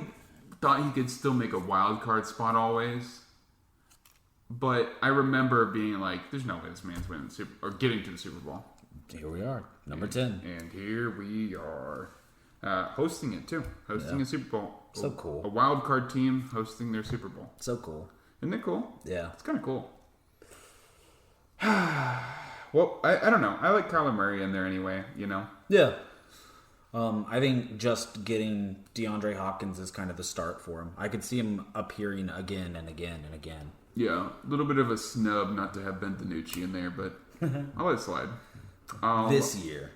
thought he could still make a wild card spot always. But I remember being like, there's no way this man's winning the Super or getting to the Super Bowl. Here we are, number 10. And here we are. Hosting it too. Hosting a Super Bowl. So cool. A wild card team hosting their Super Bowl. So cool. Isn't it cool? Yeah. It's kind of cool. Well, I don't know. I like Kyler Murray in there anyway, you know? Yeah. I think just getting DeAndre Hopkins is kind of the start for him. I could see him appearing again and again and again. Yeah, a little bit of a snub not to have Ben DiNucci in there, but I'll let it slide. This year.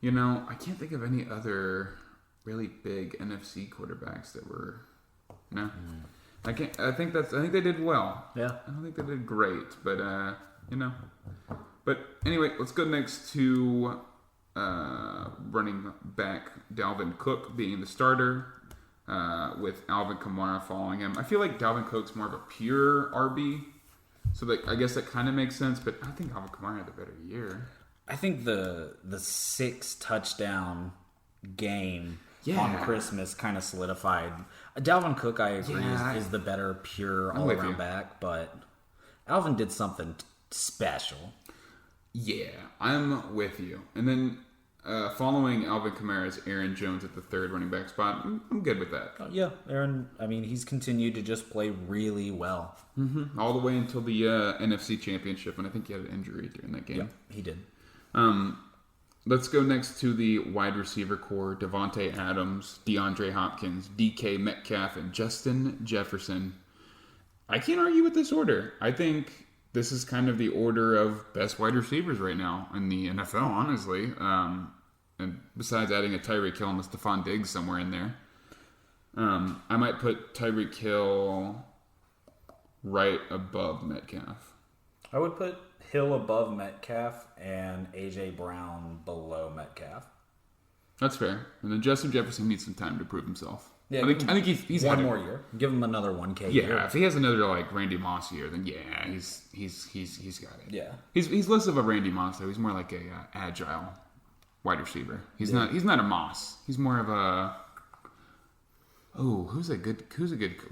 You know, I can't think of any other really big NFC quarterbacks that were... No. I think they did well. Yeah. I don't think they did great, but you know. But anyway, let's go next to running back Dalvin Cook being the starter, with Alvin Kamara following him. I feel like Dalvin Cook's more of a pure RB, so I guess that kind of makes sense. But I think Alvin Kamara had a better year. I think the 6 touchdown game on Christmas kind of solidified. Dalvin Cook, I agree, is the better pure all-around back, but Alvin did something special. Yeah, I'm with you. And then following Alvin Kamara is Aaron Jones at the 3rd running back spot. I'm good with that. Yeah, Aaron, I mean, he's continued to just play really well. Mm-hmm. All the way until the NFC Championship, and I think he had an injury during that game. Yeah, he did. Let's go next to the wide receiver core. Devontae Adams, DeAndre Hopkins, DK Metcalf, and Justin Jefferson. I can't argue with this order. I think this is kind of the order of best wide receivers right now in the NFL, honestly. And besides adding a Tyreek Hill and a Stephon Diggs somewhere in there. I might put Tyreek Hill right above Metcalf. I would put Hill above Metcalf and A.J. Brown below Metcalf. That's fair. And then Justin Jefferson needs some time to prove himself. Yeah, I think he's one more year. Give him another 1K year. Yeah, if he has another like Randy Moss year, then yeah, he's got it. Yeah, he's less of a Randy Moss though. He's more like a agile wide receiver. He's not a Moss. He's more of a who's a good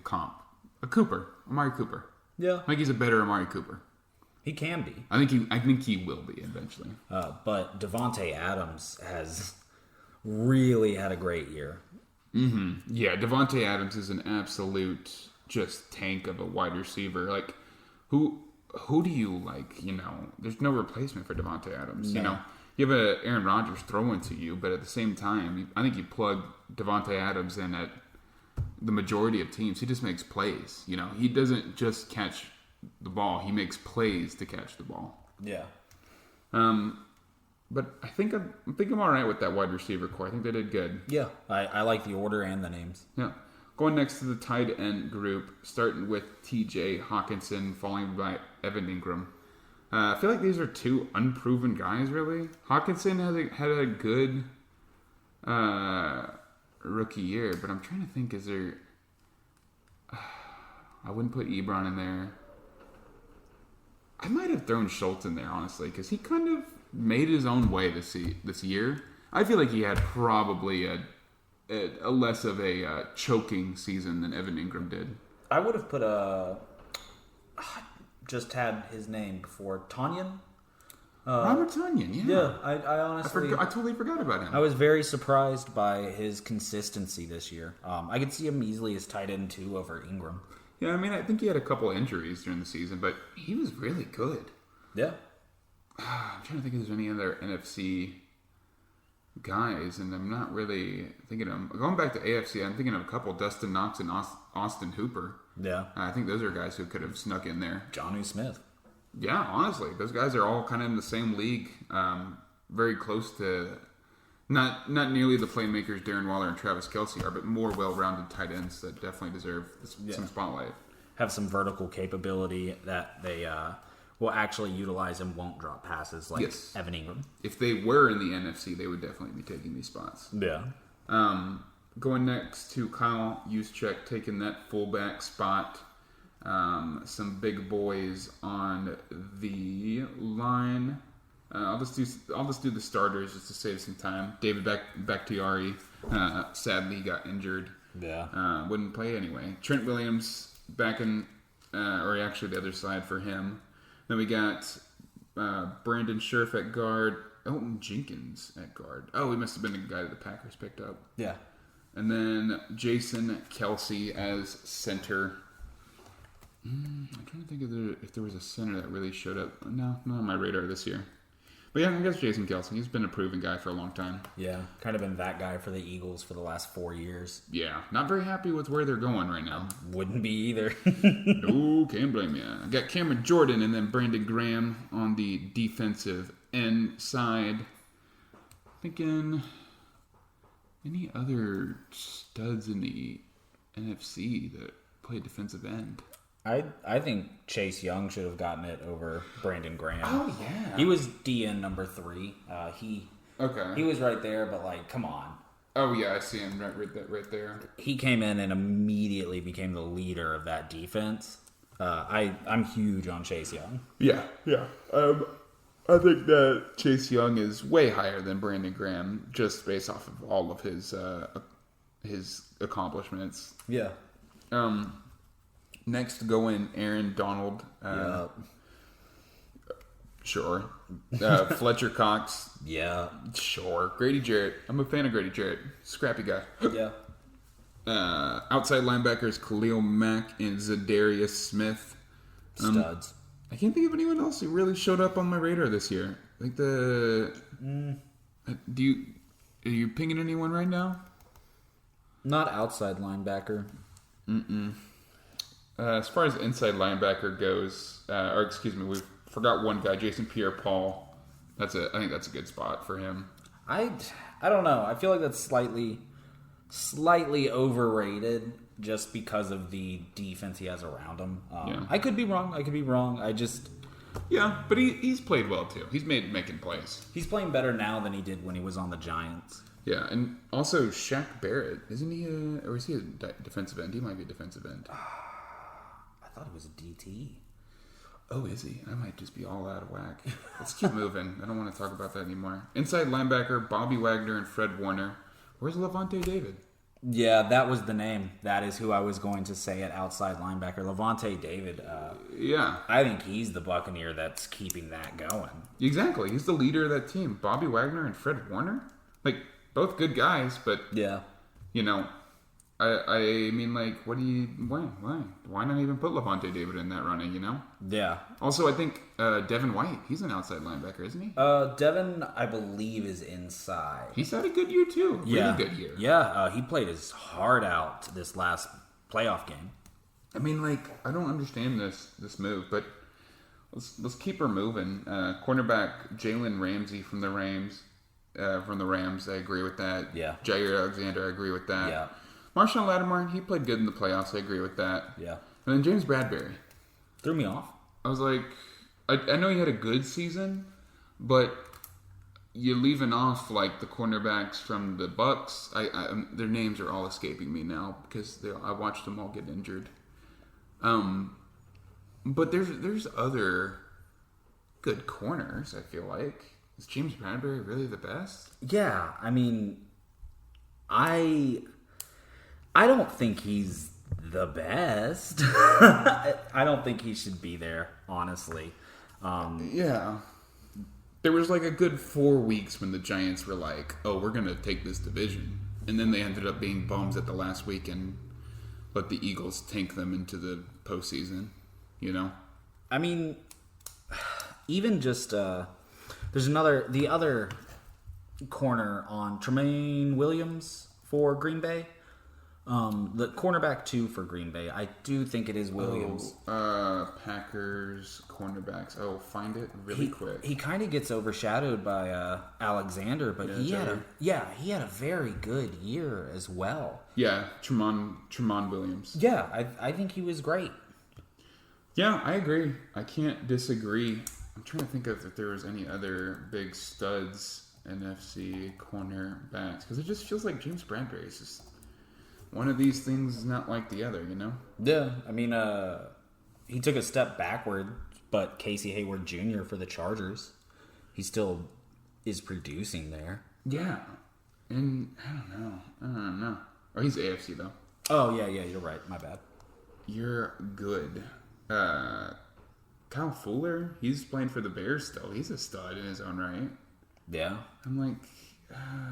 comp? A Cooper, Amari Cooper. Yeah, I think he's a better Amari Cooper. He can be. I think he will be eventually. But Devontae Adams has really had a great year. Mm-hmm. Yeah, Devontae Adams is an absolute just tank of a wide receiver. Like, who do you like? You know, there's no replacement for Devontae Adams. No. You know, you have a Aaron Rodgers throwing to you, but at the same time, I think you plug Devontae Adams in at the majority of teams. He just makes plays. You know, he doesn't just catch the ball; he makes plays to catch the ball. Yeah. But I think I'm all right with that wide receiver core. I think they did good. Yeah, I like the order and the names. Yeah. Going next to the tight end group, starting with T.J. Hawkinson, followed by Evan Ingram. I feel like these are 2 unproven guys, really. Hawkinson had a good rookie year, but I'm trying to think, is there... I wouldn't put Ebron in there. I might have thrown Schultz in there, honestly, because he kind of made his own way this year. I feel like he had probably a less of a choking season than Evan Ingram did. I would have put just had his name before. Tanyan? Robert Tonyan, yeah. Yeah, I honestly... I totally forgot about him. I was very surprised by his consistency this year. I could see him easily as tight end 2 over Ingram. Yeah, I mean, I think he had a couple injuries during the season, but he was really good. Yeah. I'm trying to think if there's any other NFC guys, and I'm not really thinking of them. Going back to AFC, I'm thinking of a couple, Dustin Knox and Austin Hooper. Yeah. I think those are guys who could have snuck in there. Jonnu Smith. Yeah, honestly, those guys are all kind of in the same league, very close to not nearly the playmakers Darren Waller and Travis Kelce are, but more well-rounded tight ends that definitely deserve some spotlight. Have some vertical capability that they will actually utilize and won't drop passes like Evan Ingram. If they were in the NFC, they would definitely be taking these spots. Yeah. Going next to Kyle Juszczyk taking that fullback spot. Some big boys on the line. I'll just do the starters just to save some time. David Bakhtiari sadly got injured. Yeah. Wouldn't play anyway. Trent Williams back in, or actually the other side for him. Then we got Brandon Scherf at guard. Elton Jenkins at guard. Oh, he must have been the guy that the Packers picked up. Yeah. And then Jason Kelce as center. I'm trying to think if there was a center that really showed up. No, not on my radar this year. But yeah, I guess Jason Kelce. He's been a proven guy for a long time. Yeah, kind of been that guy for the Eagles for the last 4 years. Yeah, not very happy with where they're going right now. Wouldn't be either. No, can't blame you. I got Cameron Jordan and then Brandon Graham on the defensive end side. Thinking any other studs in the NFC that play defensive end? I think Chase Young should have gotten it over Brandon Graham. Oh, yeah. He was DN number 3. He was right there, but like, come on. Oh, yeah, I see him right there. He came in and immediately became the leader of that defense. I'm huge on Chase Young. Yeah. I think that Chase Young is way higher than Brandon Graham just based off of all of his accomplishments. Yeah. Next, go in Aaron Donald. Sure. Fletcher Cox. Yeah. Sure. Grady Jarrett. I'm a fan of Grady Jarrett. Scrappy guy. Yeah. Outside linebackers Khalil Mack and Zadarius Smith. Studs. I can't think of anyone else who really showed up on my radar this year. Like are you pinging anyone right now? Not outside linebacker. As far as inside linebacker goes, we forgot one guy, Jason Pierre-Paul. I think that's a good spot for him. I don't know. I feel like that's slightly overrated just because of the defense he has around him. I could be wrong. Yeah, but he's played well too. He's making plays. He's playing better now than he did when he was on the Giants. Yeah, and also Shaq Barrett, isn't he or is he a defensive end? He might be a defensive end. I thought he was a DT. Oh, is he? I might just be all out of whack. Let's keep moving. I don't want to talk about that anymore. Inside linebacker, Bobby Wagner and Fred Warner. Where's Levante David? Yeah, that was the name. That is who I was going to say at outside linebacker. Levante David. Yeah. I think he's the Buccaneer that's keeping that going. Exactly. He's the leader of that team. Bobby Wagner and Fred Warner? Like, both good guys, but... Yeah. I mean, like, why not even put Levante David in that running, Yeah. Also, I think Devin White, he's an outside linebacker, isn't he? Devin, I believe, is inside. He's had a good year, too. Yeah. Really good year. Yeah, he played his heart out this last playoff game. I mean, like, I don't understand this move, but let's keep her moving. Cornerback Jalen Ramsey from the Rams, I agree with that. Yeah. Jair Alexander, I agree with that. Yeah. Marshawn Lattimore, he played good in the playoffs. I agree with that. Yeah. And then James Bradbury. Threw me off. I was like, I know he had a good season, but you're leaving off like the cornerbacks from the Bucks. Their names are all escaping me now because I watched them all get injured. But there's other good corners. I feel like, is James Bradbury really the best? Yeah, I mean, I don't think he's the best. I don't think he should be there, honestly. Yeah. There was like a good 4 weeks when the Giants were like, oh, we're going to take this division. And then they ended up being bums at the last week and let the Eagles tank them into the postseason, you know? I mean, even just, there's the other corner on Tremaine Williams for Green Bay. The cornerback 2 for Green Bay. I do think it is Williams. Packers cornerbacks. Oh, find it really quick. He kind of gets overshadowed by Alexander, but he had a very good year as well. Yeah, Tremont Williams. Yeah, I think he was great. Yeah, I agree. I can't disagree. I'm trying to think of if there was any other big studs NFC cornerbacks, because it just feels like James Bradbury is just one of these things is not like the other, you know? Yeah, I mean, he took a step backward, but Casey Hayward Jr. for the Chargers, he still is producing there. Yeah, and I don't know. Oh, he's AFC though. Oh yeah, you're right. My bad. You're good. Kyle Fuller, he's playing for the Bears still. He's a stud in his own right. Yeah. I'm like,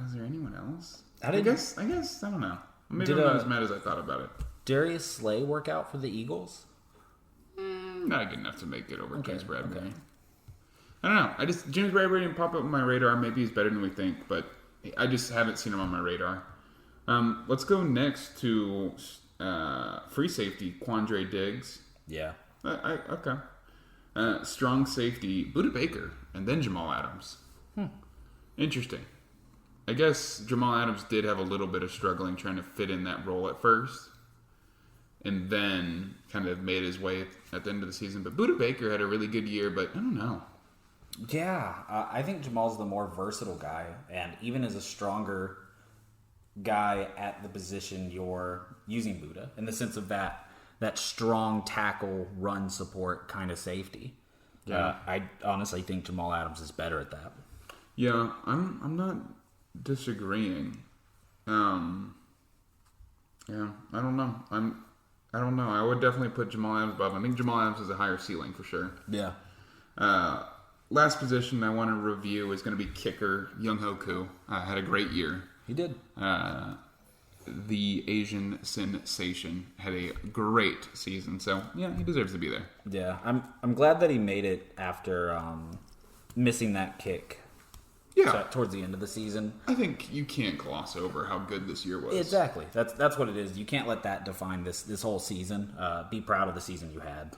is there anyone else? I guess I don't know. Maybe I'm not as mad as I thought about it. Darius Slay work out for the Eagles? Not good enough to make it over James Bradbury. Okay. I don't know. James Bradbury didn't pop up on my radar. Maybe he's better than we think, but I just haven't seen him on my radar. Let's go next to free safety, Quandre Diggs. Yeah. Okay. Strong safety, Budda Baker, and then Jamal Adams. Interesting. I guess Jamal Adams did have a little bit of struggling trying to fit in that role at first, and then kind of made his way at the end of the season. But Budda Baker had a really good year, but I don't know. Yeah, I think Jamal's the more versatile guy, and even as a stronger guy at the position you're using Budda, in the sense of that strong tackle, run support kind of safety. Yeah. I honestly think Jamal Adams is better at that. Yeah, I'm not disagreeing. Yeah, I don't know. I don't know. I would definitely put Jamal Adams above. I think Jamal Adams has a higher ceiling for sure. Yeah. Last position I want to review is going to be kicker Younghoe Koo. Had a great year. He did. The Asian sensation had a great season. So yeah, he deserves to be there. Yeah, I'm glad that he made it after missing that kick. Yeah, towards the end of the season. I think you can't gloss over how good this year was. Exactly. That's what it is. You can't let that define this whole season. Be proud of the season you had.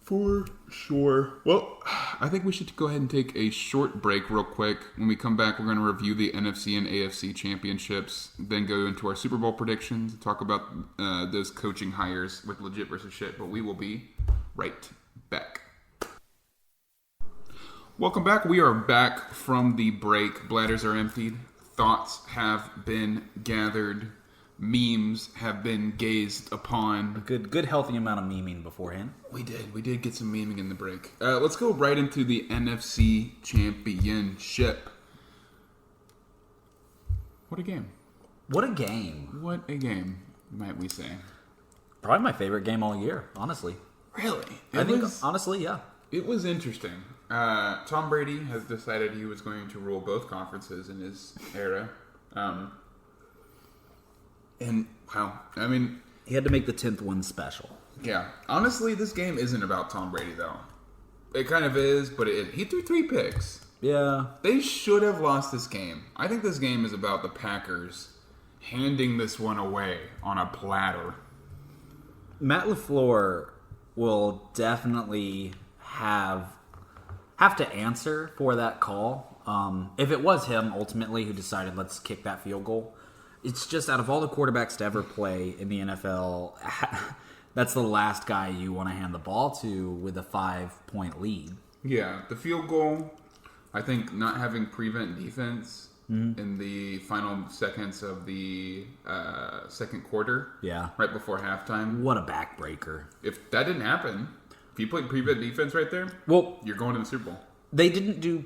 For sure. Well, I think we should go ahead and take a short break real quick. When we come back, we're going to review the NFC and AFC championships, then go into our Super Bowl predictions, talk about those coaching hires with legit versus shit, but we will be right back. Welcome back. We are back from the break. Bladders are emptied. Thoughts have been gathered. Memes have been gazed upon. A good healthy amount of memeing beforehand. We did get some memeing in the break. Let's go right into the NFC Championship. What a game. What a game. What a game, might we say. Probably my favorite game all year, honestly. Really? Honestly, yeah. It was interesting. Tom Brady has decided he was going to rule both conferences in his era. And, wow, I mean... He had to make the 10th one special. Yeah. Honestly, this game isn't about Tom Brady, though. It kind of is, but he threw 3 picks. Yeah. They should have lost this game. I think this game is about the Packers handing this one away on a platter. Matt LaFleur will definitely have to answer for that call. If it was him, ultimately, who decided, let's kick that field goal... It's just out of all the quarterbacks to ever play in the NFL, that's the last guy you want to hand the ball to with a 5-point lead. Yeah, the field goal I think not having prevent defense in the final seconds of the second quarter, right before halftime. What a backbreaker. If that didn't happen, if you played prevent defense right there, you're going to the Super Bowl. They didn't do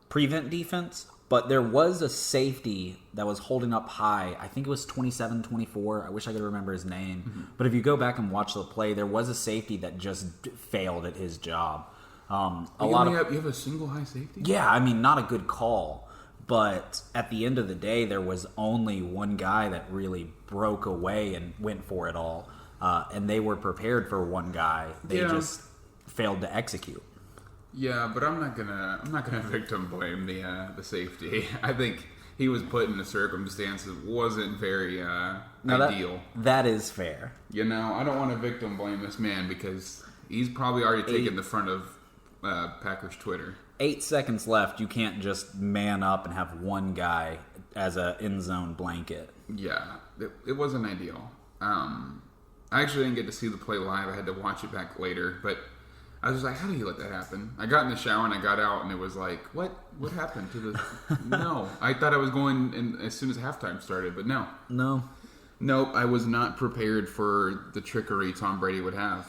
prevent defense, but there was a safety that was holding up high. I think it was 27-24. I wish I could remember his name. Mm-hmm. But if you go back and watch the play, there was a safety that just failed at his job. You have a single high safety? Yeah, I mean, not a good call. But at the end of the day, there was only one guy that really broke away and went for it all. And they were prepared for one guy. They just failed to execute. Yeah, but I'm not gonna victim blame the safety. I think he was put in a circumstance that wasn't very ideal. That is fair. I don't want to victim blame this man because he's probably already taken the front of Packers Twitter. 8 seconds left. You can't just man up and have one guy as a end zone blanket. Yeah, it wasn't ideal. I actually didn't get to see the play live. I had to watch it back later, but I was like, how did he let that happen? I got in the shower and I got out and it was like, what happened to the... No. I thought I was going in as soon as halftime started, but no. Nope, I was not prepared for the trickery Tom Brady would have.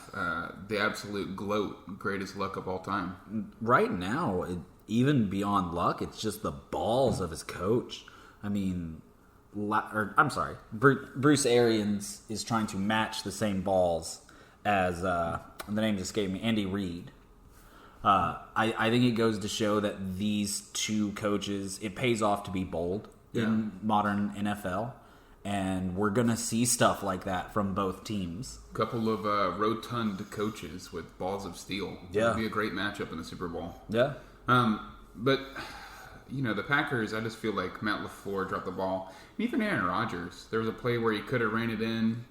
The absolute gloat, greatest luck of all time. Right now, even beyond luck, it's just the balls of his coach. I mean, Bruce Arians is trying to match the same balls as, the name escaped me, Andy Reid. I think it goes to show that these two coaches, it pays off to be bold in modern NFL. And we're going to see stuff like that from both teams. A couple of rotund coaches with balls of steel. Yeah. It would be a great matchup in the Super Bowl. Yeah. But, the Packers, I just feel like Matt LaFleur dropped the ball. And even Aaron Rodgers. There was a play where he could have ran it in.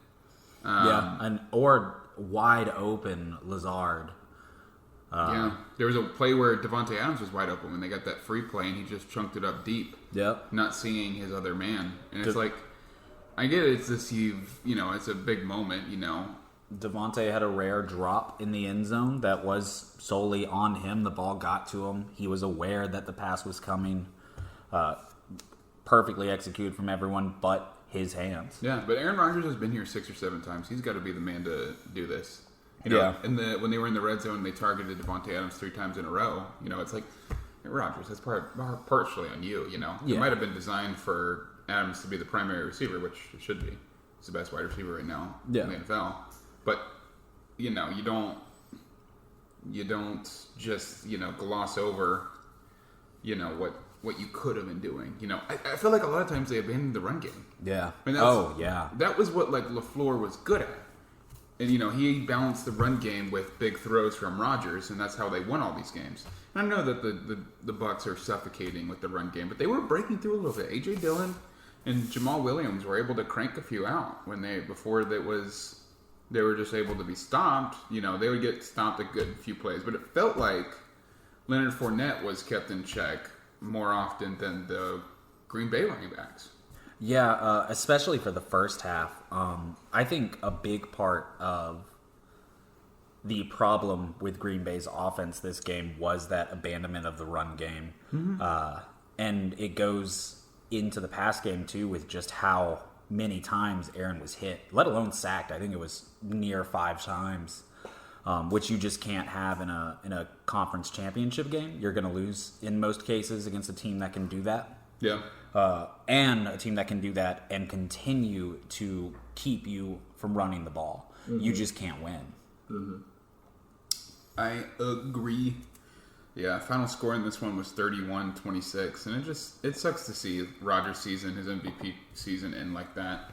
Or wide open Lazard. There was a play where Devontae Adams was wide open when they got that free play, and he just chunked it up deep. Yep. Not seeing his other man. And it's like... I get it. It's this it's a big moment, Devontae had a rare drop in the end zone that was solely on him. The ball got to him. He was aware that the pass was coming. Perfectly executed from everyone but his hands. Yeah, but Aaron Rodgers has been here 6 or 7 times. He's got to be the man to do this. When they were in the red zone, they targeted Devontae Adams 3 times in a row. It's like, hey, Rodgers, that's partially on you. It might have been designed for Adams to be the primary receiver, which it should be. He's the best wide receiver right now in the NFL. But you don't just gloss over what you could have been doing. I feel like a lot of times they abandoned the run game. Yeah. That was what LaFleur was good at. And he balanced the run game with big throws from Rodgers, and that's how they won all these games. And I know that the Bucs are suffocating with the run game, but they were breaking through a little bit. A.J. Dillon and Jamal Williams were able to crank a few out they were just able to be stopped. They would get stopped a good few plays, but it felt like Leonard Fournette was kept in check more often than the Green Bay running backs. Yeah, especially for the first half. I think a big part of the problem with Green Bay's offense this game was that abandonment of the run game. Mm-hmm. And it goes into the pass game, too, with just how many times Aaron was hit, let alone sacked. I think it was near 5 times, which you just can't have in a conference championship game. You're going to lose in most cases against a team that can do that. Yeah. And a team that can do that and continue to keep you from running the ball. Mm-hmm. You just can't win. Mm-hmm. I agree. Yeah, final score in this one was 31-26, and it sucks to see Rodgers' season, his MVP season, end like that.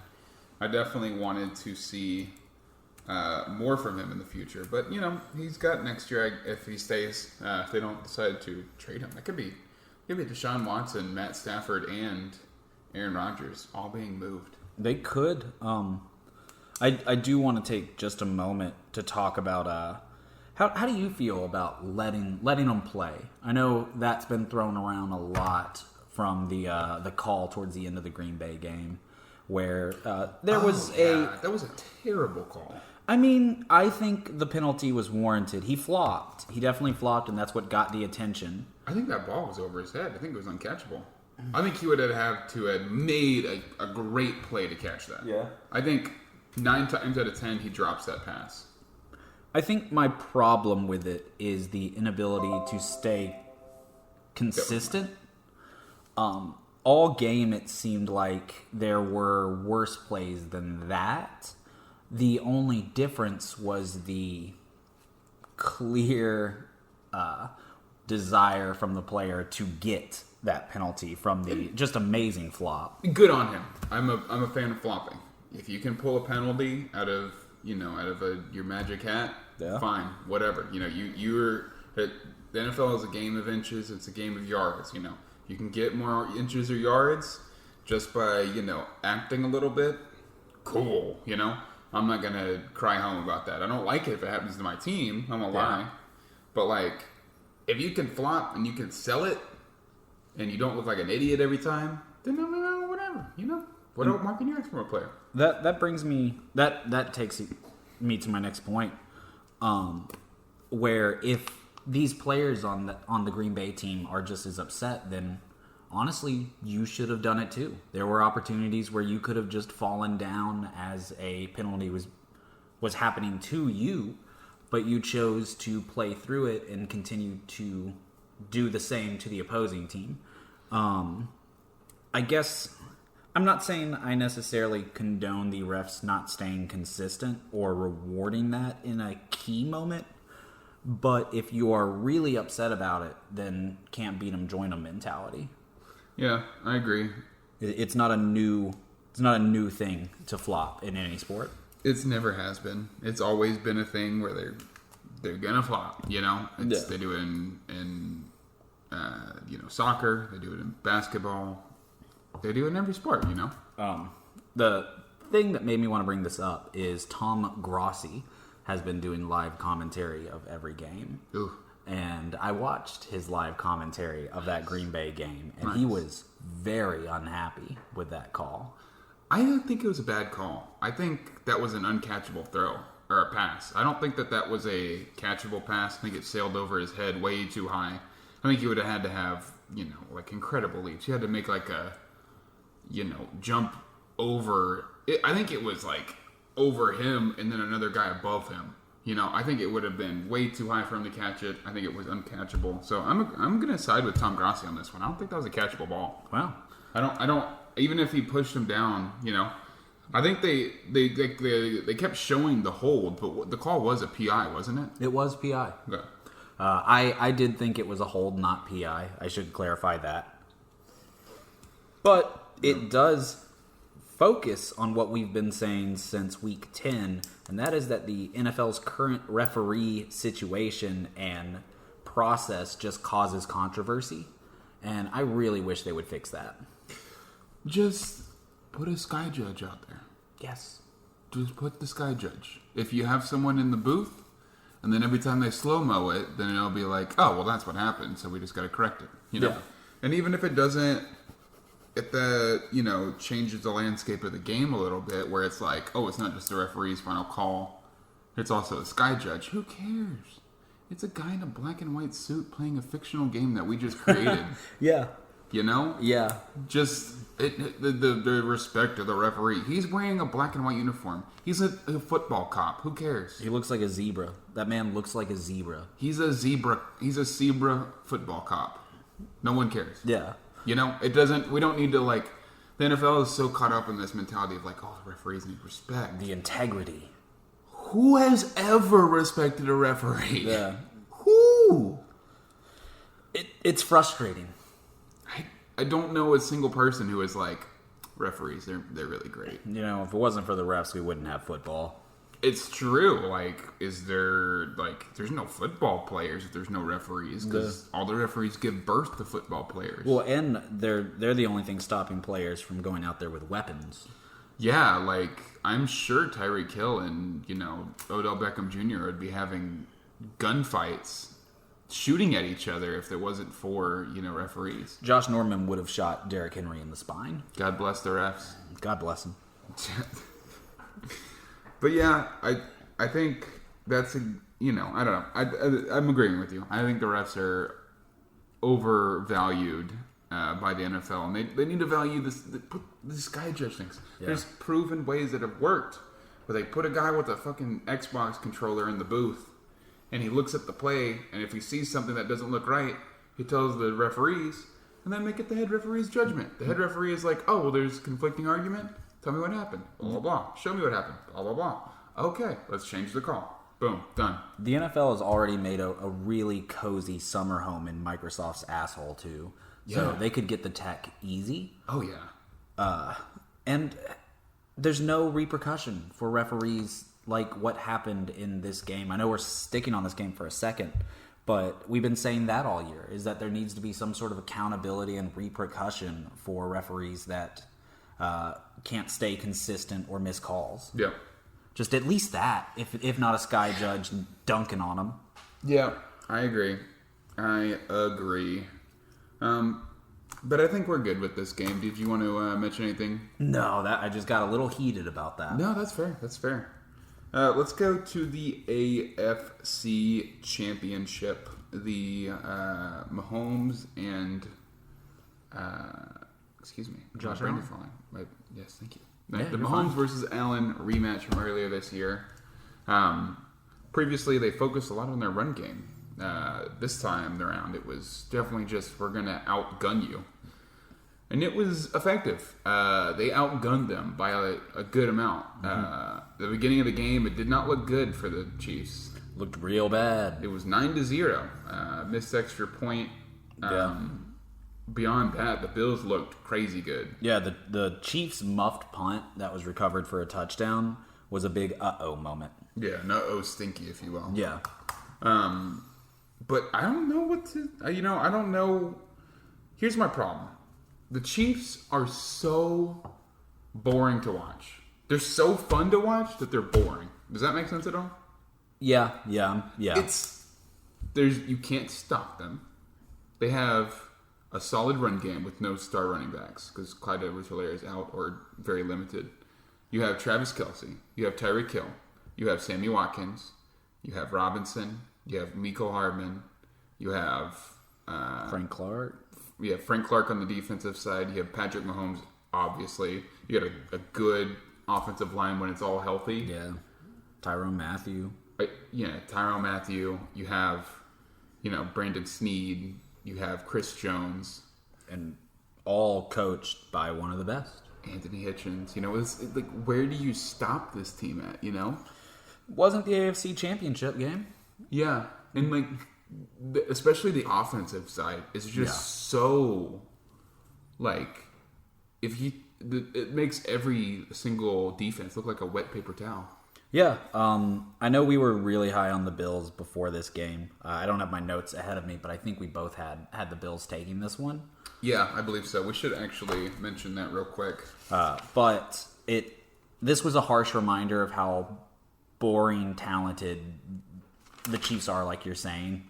I definitely wanted to see more from him in the future, but he's got next year if he stays. If they don't decide to trade him, it could be Deshaun Watson, Matt Stafford, and Aaron Rodgers all being moved. They could. I do want to take just a moment to talk about how do you feel about letting them play? I know that's been thrown around a lot from the call towards the end of the Green Bay game, where there was that was a terrible call. I mean, I think the penalty was warranted. He flopped. He definitely flopped, and that's what got the attention. I think that ball was over his head. I think it was uncatchable. I think he would have to have made a great play to catch that. Yeah. I think 9 times out of 10 he drops that pass. I think my problem with it is the inability to stay consistent. All game it seemed like there were worse plays than that. The only difference was the clear desire from the player to get that penalty from the just amazing flop. Good on him. I'm a fan of flopping. If you can pull a penalty out of your magic hat, fine, whatever. The NFL is a game of inches. It's a game of yards. You can get more inches or yards just by acting a little bit. Cool. I'm not gonna cry home about that. I don't like it if it happens to my team. I'm gonna lie. But if you can flop and you can sell it, and you don't look like an idiot every time, then whatever. What more can you ask from a player? That brings me that takes me to my next point, where if these players on the Green Bay team are just as upset, then honestly you should have done it too. There were opportunities where you could have just fallen down as a penalty was happening to you, but you chose to play through it and continue to do the same to the opposing team. I guess I'm not saying I necessarily condone the refs not staying consistent or rewarding that in a key moment, but if you are really upset about it, then can't beat them, join them mentality. Yeah, I agree. It's not a new thing to flop in any sport. It's never has been. It's always been a thing where they're gonna flop. They do it in soccer. They do it in basketball. They do it in every sport. The thing that made me want to bring this up is Tom Grossi has been doing live commentary of every game. Ooh. And I watched his live commentary of that Green Bay game, and Nice. he was very unhappy with that call. I don't think it was a bad call. I think that was an uncatchable throw or a pass. I don't think that was a catchable pass. I think it sailed over his head way too high. I think he would have had to have, incredible leaps. He had to make jump over. I think it was over him and then another guy above him. I think it would have been way too high for him to catch it. I think it was uncatchable. So I'm going to side with Tom Grossi on this one. I don't think that was a catchable ball. Wow. I don't. Even if he pushed him down, I think they kept showing the hold, but the call was a PI, wasn't it? It was PI. Okay. I did think it was a hold, not PI. I should clarify that. But it does focus on what we've been saying since week 10, and that is that the NFL's current referee situation and process just causes controversy. And I really wish they would fix that. Just put a sky judge out there. Yes. Just put the sky judge. If you have someone in the booth, and then every time they slow-mo it, then it'll be like, oh, well, that's what happened, so we just got to correct it. Yeah. And even if it doesn't, if that, changes the landscape of the game a little bit, where it's like, oh, it's not just the referee's final call, it's also a sky judge. Who cares? It's a guy in a black and white suit playing a fictional game that we just created. Yeah. Yeah. Just the respect of the referee. He's wearing a black and white uniform. He's a football cop. Who cares? He looks like a zebra. That man looks like a zebra. He's a zebra. He's a zebra football cop. No one cares. Yeah. It doesn't. We don't need to The NFL is so caught up in this mentality of the referees need respect. The integrity. Who has ever respected a referee? Yeah. Who? It's frustrating. I don't know a single person who is referees. They're really great. If it wasn't for the refs, we wouldn't have football. It's true. Is there there's no football players if there's no referees, because all the referees give birth to football players. Well, and they're the only thing stopping players from going out there with weapons. Yeah, I'm sure Tyreek Hill and Odell Beckham Jr. would be having gunfights, shooting at each other if it wasn't for referees. Josh Norman would have shot Derrick Henry in the spine. God bless the refs. God bless him. But yeah, I think that's I don't know. I'm agreeing with you. I think the refs are overvalued by the NFL, and they need to value this. Put the sky judge things. Yeah. There's proven ways that have worked, where they put a guy with a fucking Xbox controller in the booth, and he looks at the play, and if he sees something that doesn't look right, he tells the referees, and then make it the head referee's judgment. The head referee is like, oh, well, there's conflicting argument. Tell me what happened. Blah, blah, blah. Show me what happened. Blah, blah, blah. Okay, let's change the call. Boom, done. The NFL has already made a really cozy summer home in Microsoft's asshole, too. So they could get the tech easy. Oh, yeah. And there's no repercussion for referees like what happened in this game. I know we're sticking on this game for a second, but we've been saying that all year, is that there needs to be some sort of accountability and repercussion for referees that can't stay consistent or miss calls. Yeah. Just at least that, if not a sky judge dunking on them. Yeah, I agree. But I think we're good with this game. Did you want to mention anything? No, I just got a little heated about that. No, that's fair. That's fair. Let's go to the AFC Championship. The Mahomes and excuse me, Josh Brady Allen. falling. Yes, thank you. Yeah, The Mahomes versus Allen rematch from earlier this year. Previously, they focused a lot on their run game. This time around, it was definitely just, we're going to outgun you. And it was effective. They outgunned them by a good amount. The beginning of the game, it did not look good for the Chiefs. Looked real bad. It was 9-0. Missed extra point. Beyond that, the Bills looked crazy good. Yeah, the Chiefs' muffed punt that was recovered for a touchdown was a big uh-oh moment. Yeah, no stinky, if you will. Yeah. But I don't know what to... I don't know... Here's my problem. The Chiefs are so boring to watch. They're so fun to watch that they're boring. Does that make sense at all? Yeah. You can't stop them. They have a solid run game with no star running backs because Clyde Edwards-Helaire is out or very limited. You have Travis Kelce. You have Tyreek Hill. You have Sammy Watkins. You have Robinson. You have Mecole Hardman. You have... Frank Clark. You have Frank Clark on the defensive side. You have Patrick Mahomes, obviously. You got a good offensive line when it's all healthy. Yeah. Tyrone Matthew. Tyrone Matthew. You have, Brandon Sneed. You have Chris Jones. And all coached by one of the best. Anthony Hitchens. It's like, where do you stop this team at, Wasn't the AFC Championship game? Yeah. And, especially the offensive side is just so, it makes every single defense look like a wet paper towel. Yeah, I know we were really high on the Bills before this game. I don't have my notes ahead of me, but I think we both had the Bills taking this one. Yeah, I believe so. We should actually mention that real quick. But this was a harsh reminder of how boring, talented the Chiefs are, like you're saying.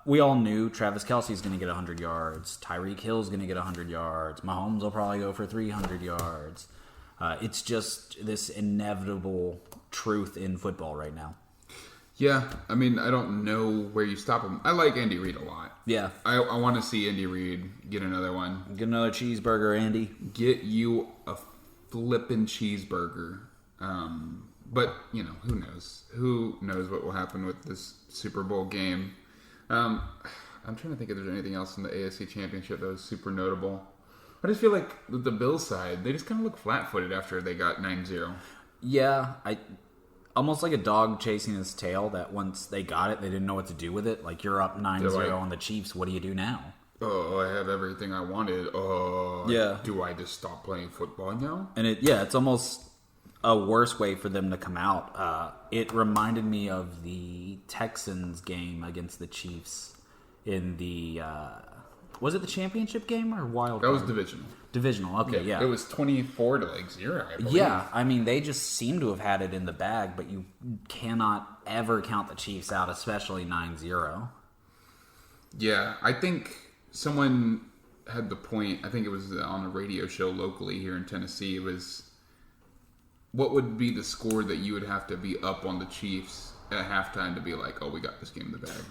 We all knew Travis Kelce's going to get 100 yards. Tyreek Hill's going to get 100 yards. Mahomes will probably go for 300 yards. It's just this inevitable truth in football right now. Yeah, I don't know where you stop him. I like Andy Reid a lot. Yeah. I want to see Andy Reid get another one. Get another cheeseburger, Andy. Get you a flippin' cheeseburger. But, who knows? Who knows what will happen with this Super Bowl game? I'm trying to think if there's anything else in the AFC Championship that was super notable. I just feel like with the Bills side, they just kind of look flat-footed after they got 9-0. Yeah, almost like a dog chasing his tail that once they got it, they didn't know what to do with it. Like, you're up 9-0 on the Chiefs. What do you do now? Oh, I have everything I wanted. Yeah. Do I just stop playing football now? And it's almost a worse way for them to come out. It reminded me of the Texans game against the Chiefs in the... was it the championship game or wild card? That was divisional. Divisional, okay, yeah. It was 24-0, I believe. Yeah, they just seem to have had it in the bag, but you cannot ever count the Chiefs out, especially 9-0. Yeah, I think someone had the point, I think it was on a radio show locally here in Tennessee, it was, what would be the score that you would have to be up on the Chiefs at halftime to be like, oh, we got this game in the bag?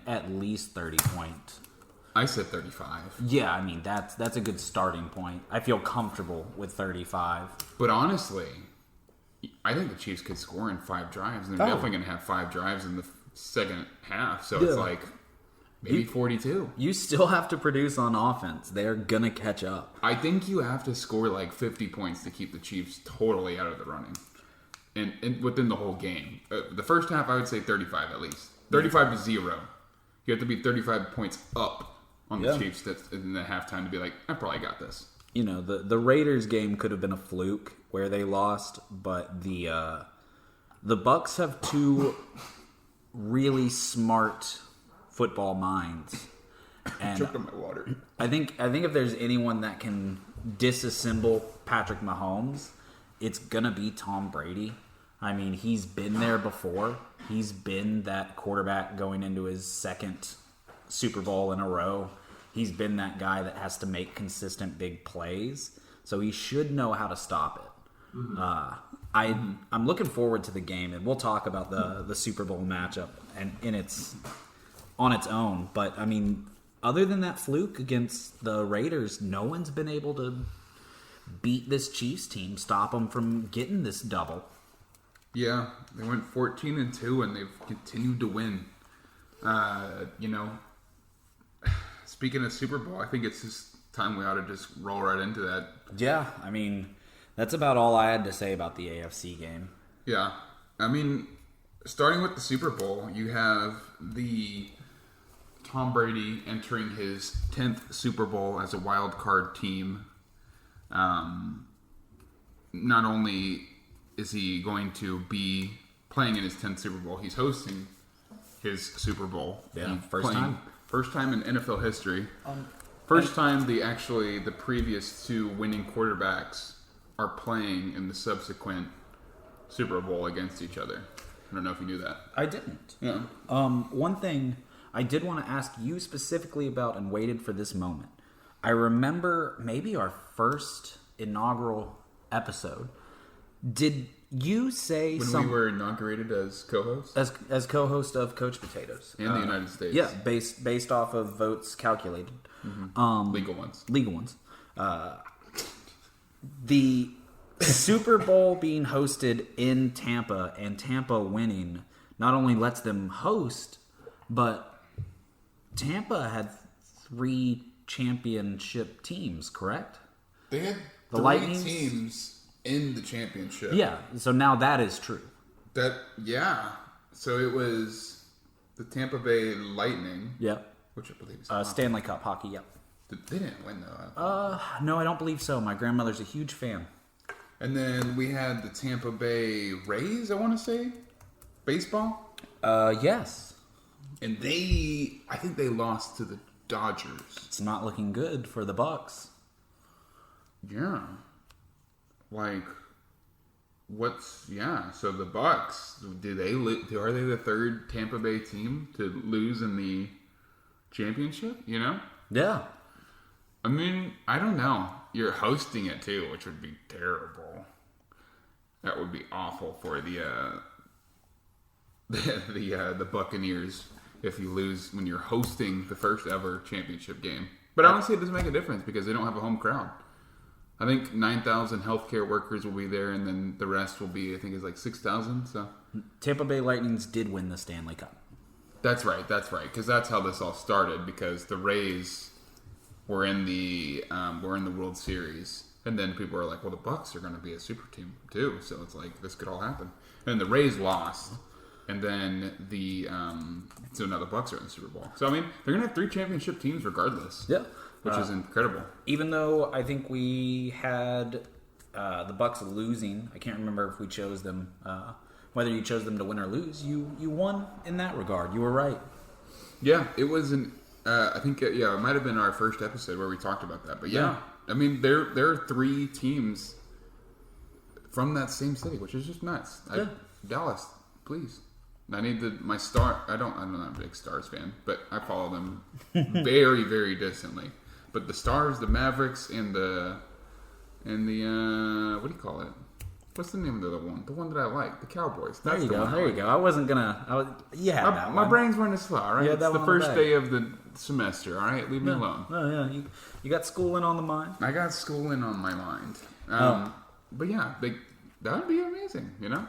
At least 30 points. I said 35. Yeah, I mean, that's a good starting point. I feel comfortable with 35. But honestly, I think the Chiefs could score in 5 drives, and they're definitely going to have 5 drives in the second half. So it's like maybe 42. You still have to produce on offense. They're going to catch up. I think you have to score like 50 points to keep the Chiefs totally out of the running. And within the whole game. The first half, I would say 35 at least. 35 to 0. You have to be 35 points up on the Chiefs that's in the halftime to be like, I probably got this. You know, the Raiders game could have been a fluke where they lost, but the Bucs have 2 really smart football minds. And Choked on my water. I think if there's anyone that can disassemble Patrick Mahomes, it's gonna be Tom Brady. I mean, he's been there before. He's been that quarterback going into his 2nd Super Bowl in a row. He's been that guy that has to make consistent big plays. So he should know how to stop it. Mm-hmm. I'm looking forward to the game, and we'll talk about the Super Bowl matchup and on its own. But I mean, other than that fluke against the Raiders, no one's been able to beat this Chiefs team, stop them from getting this double. Yeah, they went 14-2, and they've continued to win. You know, speaking of Super Bowl, I think it's just time we ought to just roll right into that. Yeah, I mean, that's about all I had to say about the AFC game. Yeah, I mean, starting with the Super Bowl, you have the Tom Brady entering his 10th Super Bowl as a wild card team. Not only is he going to be playing in his 10th Super Bowl, he's hosting his Super Bowl. Yeah, first time. First time in NFL history. First time the previous 2 winning quarterbacks are playing in the subsequent Super Bowl against each other. I don't know if you knew that. I didn't. Yeah. One thing I did want to ask you specifically about, and waited for this moment. I remember maybe our first inaugural episode. Did you say when we were inaugurated as co-hosts? As co-host of Coach Potatoes in the United States? Yeah, based off of votes calculated, legal ones. The Super Bowl being hosted in Tampa and Tampa winning not only lets them host, but Tampa had 3 championship teams, correct? They had The 3 Lightning teams in the championship. Yeah, so now that is true. So it was the Tampa Bay Lightning. Yep. Which I believe is Stanley Cup hockey, yep. They didn't win though. No, I don't believe so. My grandmother's a huge fan. And then we had the Tampa Bay Rays, I want to say. Baseball? Yes. And I think they lost to the Dodgers. It's not looking good for the Bucs. Yeah. So the Bucs, are they the 3rd Tampa Bay team to lose in the championship, you know? Yeah. I mean, I don't know. You're hosting it too, which would be terrible. That would be awful for the Buccaneers if you lose when you're hosting the first ever championship game. But honestly, it doesn't make a difference because they don't have a home crowd. I think 9,000 healthcare workers will be there, and then the rest will be, I think, is like 6,000. So Tampa Bay Lightnings did win the Stanley Cup. That's right. Because that's how this all started. Because the Rays were in the World Series, and then people were like, "Well, the Bucs are going to be a super team too." So it's like this could all happen. And the Rays lost, and then so now the Bucs are in the Super Bowl. So I mean, they're going to have 3 championship teams regardless. Yeah. Which is incredible. Even though I think we had the Bucs losing, I can't remember if we chose them, whether you chose them to win or lose. You won in that regard. You were right. Yeah, it was I think it might have been our first episode where we talked about that. But yeah. I mean there are 3 teams from that same city, which is just nuts. Dallas, please. I need my star. I'm not a big Stars fan, but I follow them very, very distantly. But the Stars, the Mavericks, and the what do you call it? What's the name of the other one? The one that I like, the Cowboys. There That's you the go. one I There you like. go. I wasn't gonna. Yeah, My brain's running slow. All right, Yeah, it's that the one on the first back. day of the semester. All right, leave me alone. Oh yeah, you got schooling on the mind. I got schooling on my mind. But yeah, that would be amazing. You know.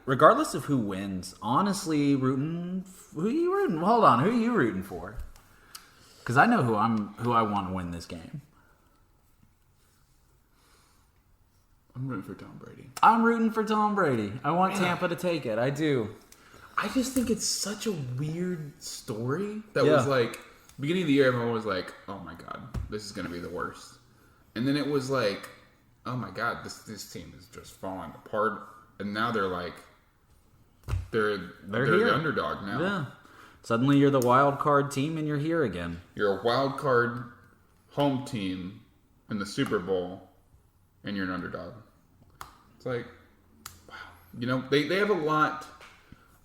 Regardless of who wins, honestly, who are you rooting? Hold on, who are you rooting for? Because I know who I want to win this game. I'm rooting for Tom Brady. I'm rooting for Tom Brady. I want Tampa to take it. I do. I just think it's such a weird story that was like, beginning of the year, everyone was like, oh my God, this is going to be the worst. And then it was like, oh my God, this team is just falling apart. And now they're like, they're the underdog now. Yeah. Suddenly you're the wild card team and you're here again. You're a wild card home team in the Super Bowl and you're an underdog. It's like, wow. You know, they have a lot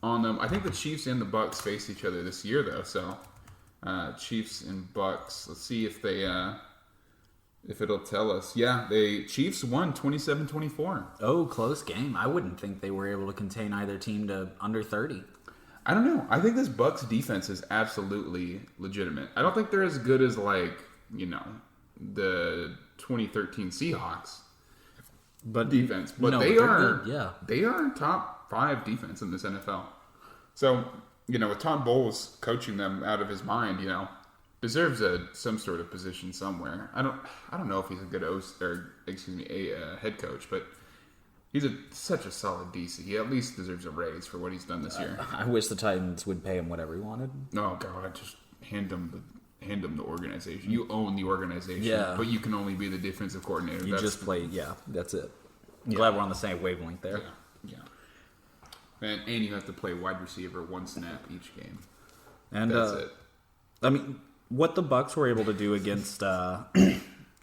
on them. I think the Chiefs and the Bucks face each other this year, though. So, Chiefs and Bucks. Let's see if if it'll tell us. Yeah, Chiefs won 27-24. Oh, close game. I wouldn't think they were able to contain either team to under 30. I don't know. I think this Bucks defense is absolutely legitimate. I don't think they're as good as, like, you know, the 2013 Seahawks. But defense, but no, they are good, yeah. They are top 5 defense in this NFL. So, you know, with Todd Bowles coaching them out of his mind, you know, deserves some sort of position somewhere. I don't know if he's a good head coach, but he's such a solid DC. He at least deserves a raise for what he's done this year. I wish the Titans would pay him whatever he wanted. Oh God, just hand him the organization. You own the organization, but you can only be the defensive coordinator. You just play, that's it. I'm glad we're on the same wavelength there. Yeah. And you have to play wide receiver 1 snap each game. And that's it. I mean, what the Bucks were able to do against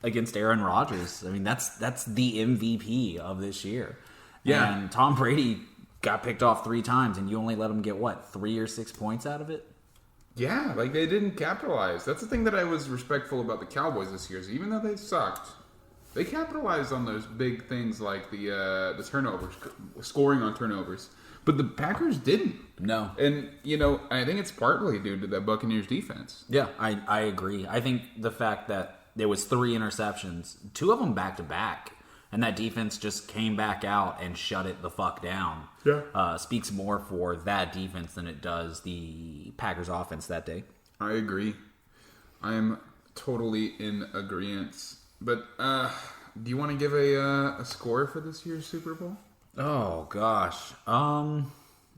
against Aaron Rodgers, I mean, that's the MVP of this year. Yeah. And Tom Brady got picked off 3 times, and you only let him get, 3 or 6 points out of it? Yeah, like they didn't capitalize. That's the thing that I was respectful about the Cowboys this year. Is even though they sucked, they capitalized on those big things like the turnovers, scoring on turnovers. But the Packers didn't. No. And, you know, I think it's partly due to that Buccaneers defense. Yeah, I agree. I think the fact that there was 3 interceptions, 2 of them back-to-back, and that defense just came back out and shut it the fuck down. Yeah. Speaks more for that defense than it does the Packers offense that day. I agree. I am totally in agreement. But do you want to give a score for this year's Super Bowl? Oh gosh.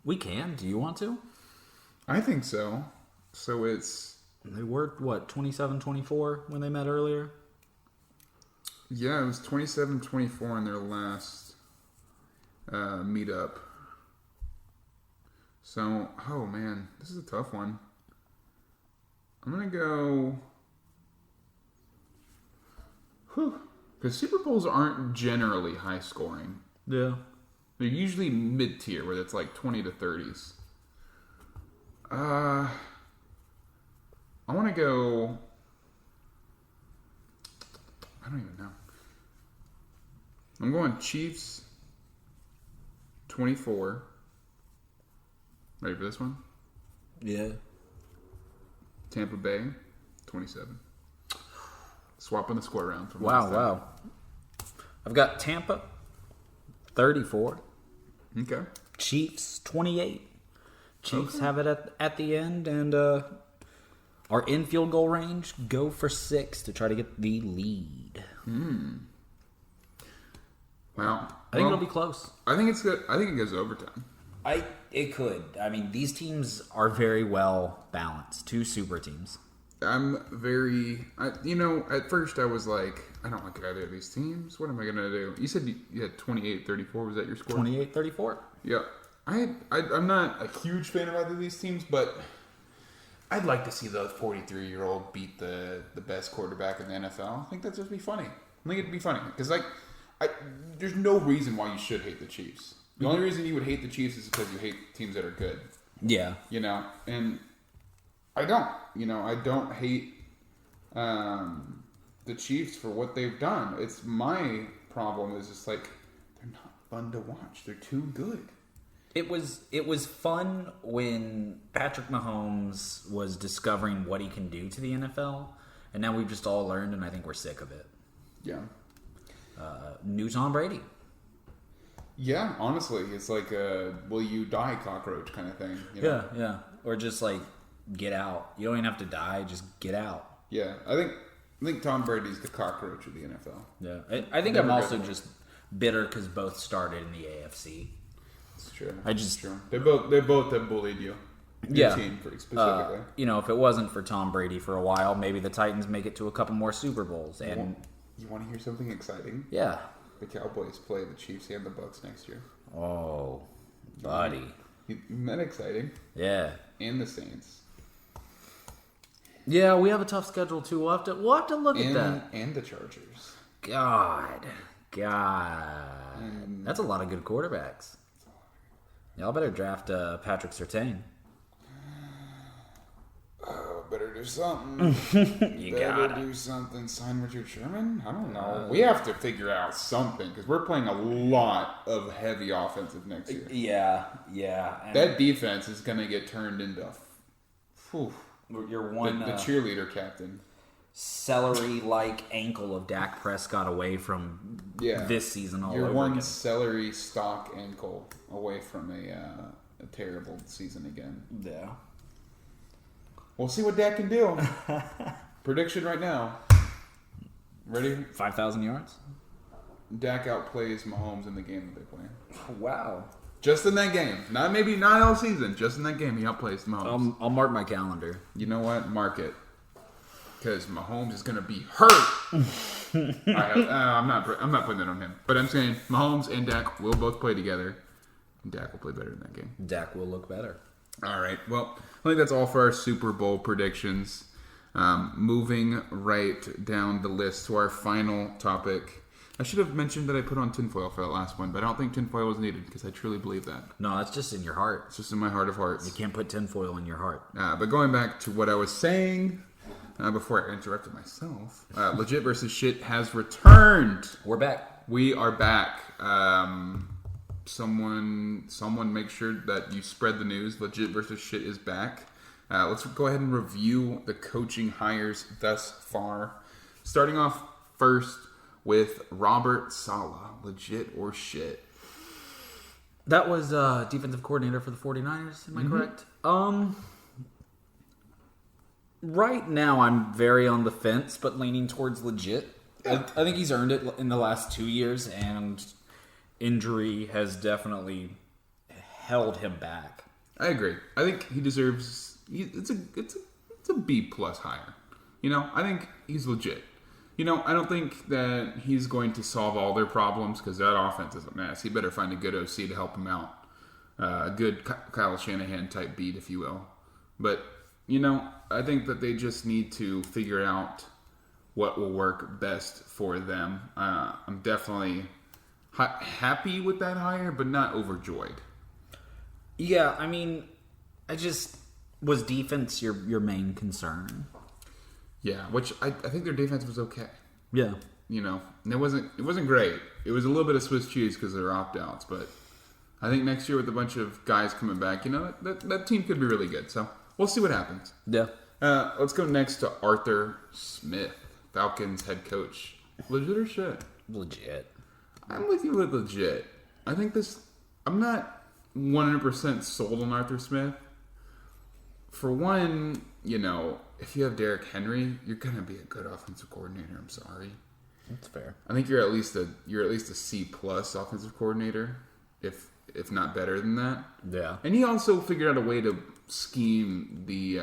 We can. Do you want to? I think so. So it's They were 27-24 when they met earlier? Yeah, it was 27-24 in their last meetup. So, oh man, this is a tough one. I'm going to go... Because Super Bowls aren't generally high scoring. Yeah. They're usually mid-tier, where it's like 20 to 30s. I want to go... I don't even know. I'm going Chiefs 24. Ready for this one? Yeah. Tampa Bay 27. Swapping the score around from Wow, last time. wow. I've got Tampa 34. Okay. Chiefs 28. Chiefs have it at the end, and our in-field goal range, go for 6 to try to get the lead. Wow. I think it'll be close. I think it's good. I think it goes overtime. It could. I mean, these teams are very well balanced. 2 super teams. I'm very... at first I was like, I don't like either of these teams. What am I going to do? You said you had 28-34. Was that your score? 28-34. Yeah. I'm not a huge fan of either of these teams, but I'd like to see the 43-year-old beat the best quarterback in the NFL. I think that'd just be funny. I think it'd be funny. Because, there's no reason why you should hate the Chiefs. The only reason you would hate the Chiefs is because you hate teams that are good. Yeah. And I don't. I don't hate the Chiefs for what they've done. It's my problem is just they're not fun to watch. They're too good. It was fun when Patrick Mahomes was discovering what he can do to the NFL, and now we've just all learned, and I think we're sick of it. Yeah. New Tom Brady. Yeah, honestly, it's like a will you die cockroach kind of thing. You know? Yeah. Or just like get out. You don't even have to die, just get out. Yeah, I think Tom Brady's the cockroach of the NFL. Yeah, I think I'm also just bitter because both started in the AFC. It's true. It's true. They both have bullied you. Your team specifically. If it wasn't for Tom Brady for a while, maybe the Titans make it to a couple more Super Bowls. And you want to hear something exciting? Yeah. The Cowboys play the Chiefs and the Bucks next year. Oh, buddy. Isn't that exciting? Yeah. And the Saints. Yeah, we have a tough schedule too. We'll have to look at that. And the Chargers. God. That's a lot of good quarterbacks. Y'all better draft Patrick Surtain. Better do something. Do something. Sign Richard Sherman? I don't know. We have to figure out something because we're playing a lot of heavy offensive next year. Yeah. And that defense is going to get turned into your one the cheerleader captain. Celery-like ankle of Dak Prescott away from this season all over again. You're one celery stalk ankle away from a terrible season again. Yeah. We'll see what Dak can do. Prediction right now. Ready? 5,000 yards? Dak outplays Mahomes in the game that they play. Wow. Just in that game. Not all season. Just in that game, he outplays Mahomes. I'll mark my calendar. You know what? Mark it. Because Mahomes is going to be hurt. I'm not putting it on him. But I'm saying Mahomes and Dak will both play together. And Dak will play better in that game. Dak will look better. All right. Well, I think that's all for our Super Bowl predictions. Moving right down the list to our final topic. I should have mentioned that I put on tinfoil for that last one, but I don't think tinfoil was needed because I truly believe that. No, that's just in your heart. It's just in my heart of hearts. You can't put tinfoil in your heart. But going back to what I was saying before I interrupted myself, Legit versus Shit has returned. We're back. We are back. Someone make sure that you spread the news. Legit versus Shit is back. Let's go ahead and review the coaching hires thus far. Starting off first with Robert Saleh. Legit or shit? That was defensive coordinator for the 49ers. Am I correct? Right now, I'm very on the fence, but leaning towards legit. I think he's earned it in the last 2 years, and injury has definitely held him back. I agree. I think he deserves. It's a B plus hire. I think he's legit. I don't think that he's going to solve all their problems because that offense is a mess. He better find a good OC to help him out. A good Kyle Shanahan type beat, if you will. But, I think that they just need to figure out what will work best for them. I'm definitely happy with that hire, but not overjoyed. Yeah, I mean, was defense your main concern? Yeah, which I think their defense was okay. Yeah. And it wasn't great. It was a little bit of Swiss cheese because of their opt-outs, but I think next year with a bunch of guys coming back, that team could be really good. So we'll see what happens. Yeah. Let's go next to Arthur Smith, Falcons head coach. Legit or shit? Legit. I'm with you with legit. I think I'm not 100% sold on Arthur Smith. For one, if you have Derrick Henry, you're gonna be a good offensive coordinator. I'm sorry. That's fair. I think you're at least a C plus offensive coordinator, if not better than that. Yeah. And he also figured out a way to scheme the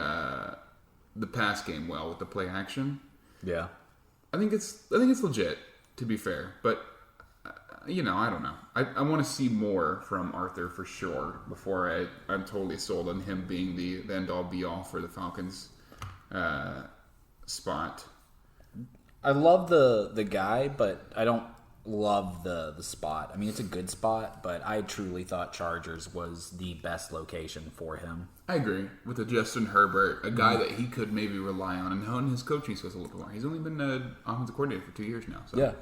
pass game well with the play action. Yeah. I think it's legit, to be fair, but I don't know. I want to see more from Arthur for sure before I'm totally sold on him being the end all be all for the Falcons spot. I love the guy, but I don't love the spot. I mean, it's a good spot, but I truly thought Chargers was the best location for him. I agree with the Justin Herbert, a guy that he could maybe rely on and hone his coaching skills a little bit more. He's only been an offensive coordinator for 2 years now. So. Yeah.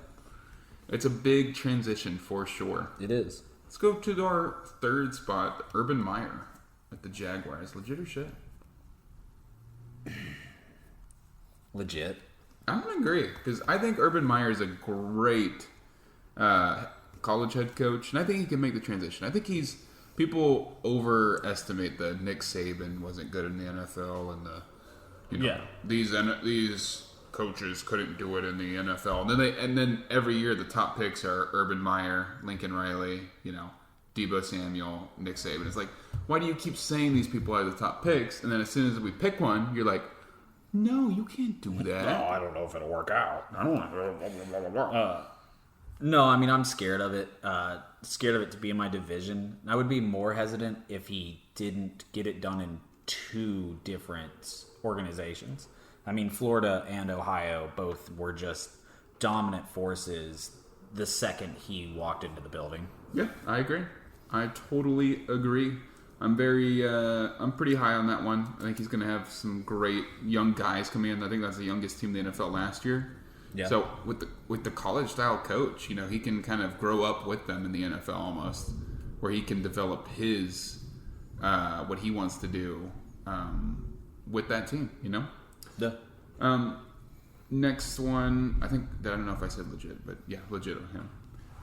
It's a big transition for sure. It is. Let's go to our third spot, Urban Meyer at the Jaguars. Legit or shit? Legit. I'm going to agree, because I think Urban Meyer is a great college head coach, and I think he can make the transition. I think people overestimate that Nick Saban wasn't good in the NFL, and these coaches couldn't do it in the NFL. And then every year the top picks are Urban Meyer, Lincoln Riley, Debo Samuel, Nick Saban. It's like, why do you keep saying these people are the top picks? And then as soon as we pick one, you're like, no, you can't do that. No, I don't know if it'll work out. No, I mean, I'm scared of it. Scared of it to be in my division. I would be more hesitant if he didn't get it done in two different organizations. I mean, Florida and Ohio both were just dominant forces the second he walked into the building. Yeah, I agree. I totally agree. I'm pretty high on that one. I think he's going to have some great young guys come in. I think that's the youngest team in the NFL last year. Yeah. So with the college style coach, he can kind of grow up with them in the NFL almost, where he can develop his what he wants to do with that team. Yeah. Next one, I don't know if I said legit, but yeah, legit on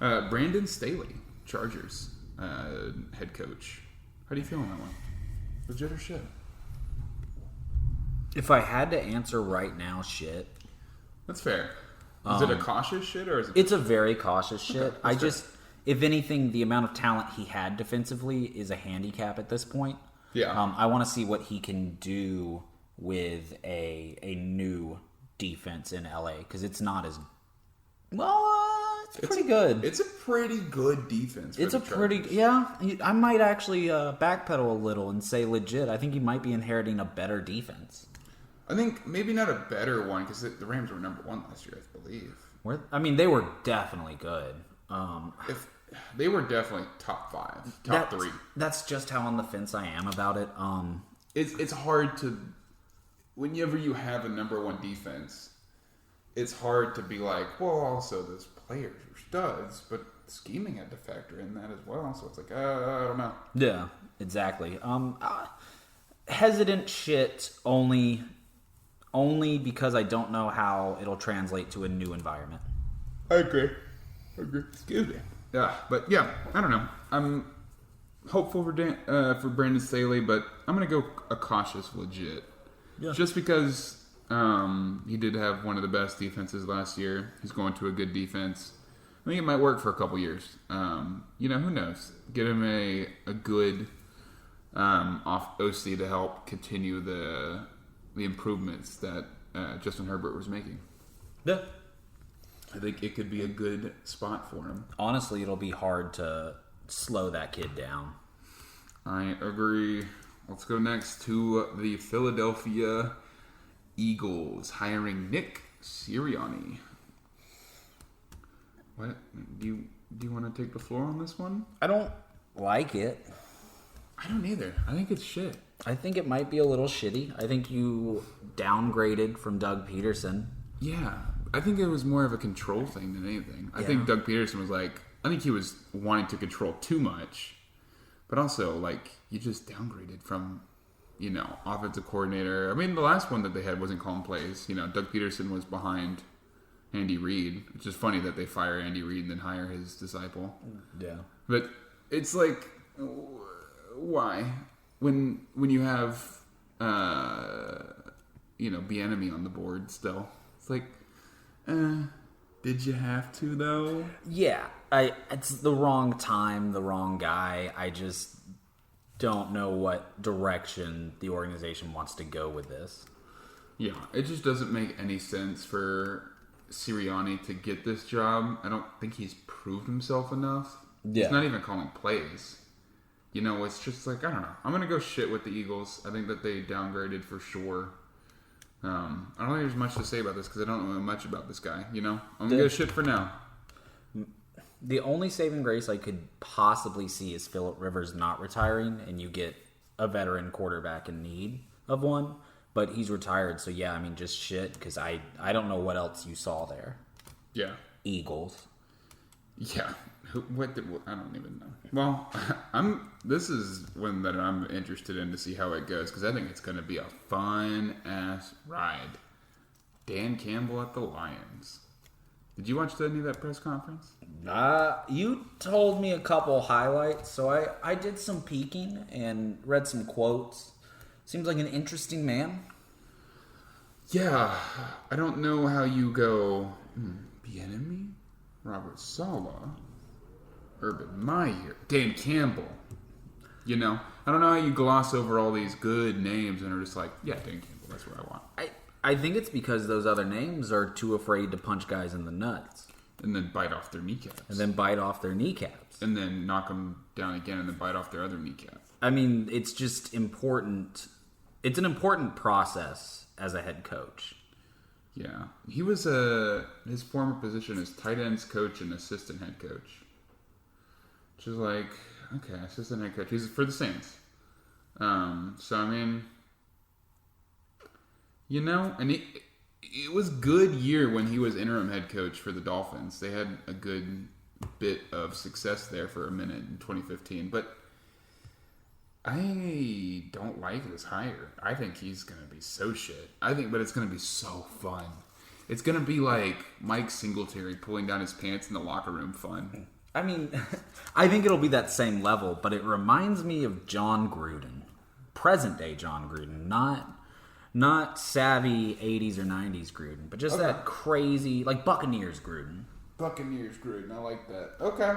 him. Brandon Staley, Chargers head coach. How do you feel on that one? Legit or shit? If I had to answer right now, shit. That's fair. Is it a cautious shit or is it? It's a very cautious shit. Okay, if anything, the amount of talent he had defensively is a handicap at this point. Yeah. I want to see what he can do with a new defense in LA, because it's not as well. It's pretty good. It's a pretty good defense. I might actually backpedal a little and say legit. I think he might be inheriting a better defense. I think maybe not a better one, because the Rams were number one last year, I believe. They were definitely good. If they were definitely top 5, top 3. That's just how on the fence I am about it. It's hard to, whenever you have a number one defense, it's hard to be like, well, also those players were studs, but scheming had to factor in that as well. So it's like, I don't know. Yeah, exactly. Hesitant shit only because I don't know how it'll translate to a new environment. I agree. Excuse me. Yeah, but yeah, I don't know. I'm hopeful for Brandon Staley, but I'm gonna go a cautious legit. Yeah. Just because he did have one of the best defenses last year. He's going to a good defense. I think it might work for a couple years. Who knows? Get him a good off OC to help continue the improvements that Justin Herbert was making. Yeah. I think it could be a good spot for him. Honestly, it'll be hard to slow that kid down. I agree. Let's go next to the Philadelphia Eagles hiring Nick Sirianni. What? Do you want to take the floor on this one? I don't like it. I don't either. I think it's shit. I think it might be a little shitty. I think you downgraded from Doug Peterson. Yeah. I think it was more of a control thing than anything. I think Doug Peterson was like, I think he was wanting to control too much. But also, like, you just downgraded from, offensive coordinator. I mean, the last one that they had wasn't calling plays. Doug Peterson was behind Andy Reid, which is funny that they fire Andy Reid and then hire his disciple. Yeah. But it's like, why? When you have, Bieniemy on the board still. It's like, did you have to, though? Yeah. It's the wrong time, the wrong guy. I just don't know what direction the organization wants to go with this. Yeah, it just doesn't make any sense for Sirianni to get this job. I don't think he's proved himself enough. Yeah. He's not even calling plays. It's just like, I don't know. I'm going to go shit with the Eagles. I think that they downgraded for sure. I don't think there's much to say about this because I don't know much about this guy. I'm going to go shit for now. The only saving grace I could possibly see is Phillip Rivers not retiring, and you get a veteran quarterback in need of one. But he's retired, so yeah, I mean, just shit, because I don't know what else you saw there. Yeah. Eagles. Yeah. I don't even know. Well, this is one that I'm interested in to see how it goes because I think it's going to be a fun ass ride. Dan Campbell at the Lions. Did you watch any of that press conference? You told me a couple highlights, so I did some peeking and read some quotes. Seems like an interesting man. Yeah, I don't know how you go. Bieniemy, Robert Saleh, Urban Meyer, Dan Campbell. You know, I don't know how you gloss over all these good names and are just like, yeah, Dan Campbell, that's what I want. I think it's because those other names are too afraid to punch guys in the nuts. And then bite off their kneecaps. And then bite off their kneecaps. And then knock them down again and then bite off their other kneecap. I mean, it's just important. It's an important process as a head coach. Yeah. He was his former position is tight ends coach and assistant head coach. Which is like, okay, assistant head coach. He's for the Saints. So, I mean, you know, and it was good year when he was interim head coach for the Dolphins. They had a good bit of success there for a minute in 2015. But I don't like this hire. I think he's going to be so shit. But it's going to be so fun. It's going to be like Mike Singletary pulling down his pants in the locker room fun. I mean, I think it'll be that same level, but it reminds me of John Gruden. Present day John Gruden, not savvy 80s or 90s Gruden, but just that crazy, like Buccaneers Gruden. Buccaneers Gruden, I like that. Okay.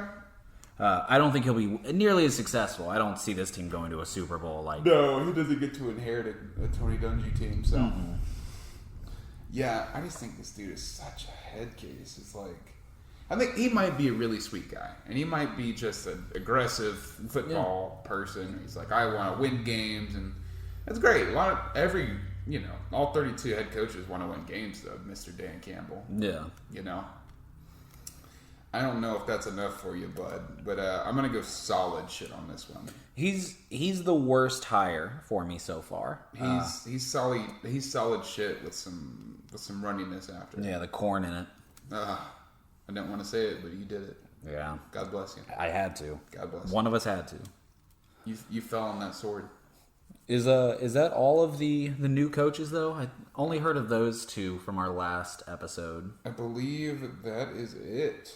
I don't think he'll be nearly as successful. I don't see this team going to a Super Bowl. No, he doesn't get to inherit a Tony Dungy team, so. Mm-hmm. Yeah, I just think this dude is such a head case. It's like, I think he might be a really sweet guy, and he might be just an aggressive football person. He's like, I want to win games, and that's great. All 32 head coaches want to win games, though, Mr. Dan Campbell. Yeah. You know? I don't know if that's enough for you, bud, but I'm going to go solid shit on this one. He's the worst hire for me so far. He's solid shit with some runniness after. Yeah, the corn in it. I didn't want to say it, but you did it. Yeah. God bless you. I had to. God bless you. One of us had to. You fell on that sword. Is that all of the new coaches though? I only heard of those two from our last episode. I believe that is it.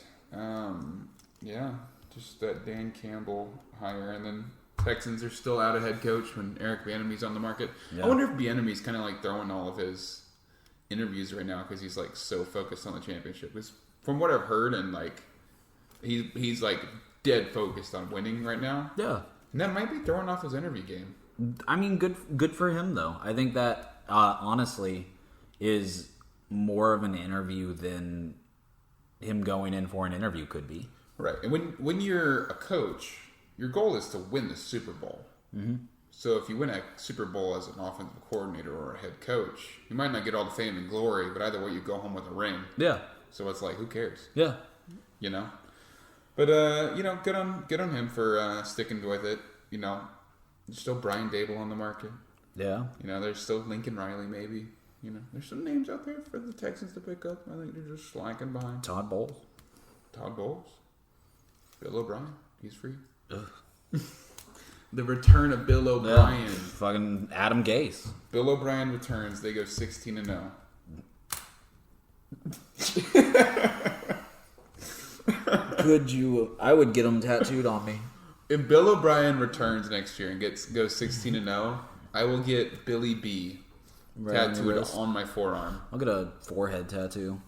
Yeah, just that Dan Campbell hire, and then Texans are still out of head coach when Eric Bieniemy's on the market. Yeah. I wonder if Bieniemy's kind of like throwing all of his interviews right now because he's like so focused on the championship. Because from what I've heard, and like he's like dead focused on winning right now. Yeah, and that might be throwing off his interview game. I mean, good for him though. I think that honestly is more of an interview than him going in for an interview could be. Right. And when you're a coach, your goal is to win the Super Bowl. Mm-hmm. So if you win a Super Bowl as an offensive coordinator or a head coach, you might not get all the fame and glory, but either way you go home with a ring. Yeah. So it's like, who cares? Yeah. You know? But, good on him for sticking with it. You know, there's still Brian Dable on the market. Yeah. You know, there's still Lincoln Riley maybe. You know, there's some names out there for the Texans to pick up. I think they're just slacking behind. Todd Bowles. Bill O'Brien. He's free. The return of Bill O'Brien. Yeah, fucking Adam Gase. Bill O'Brien returns. They go 16-0. Could you? I would get them tattooed on me. If Bill O'Brien returns next year and goes 16-0, I will get Billy B tattooed on my forearm. I'll get a forehead tattoo.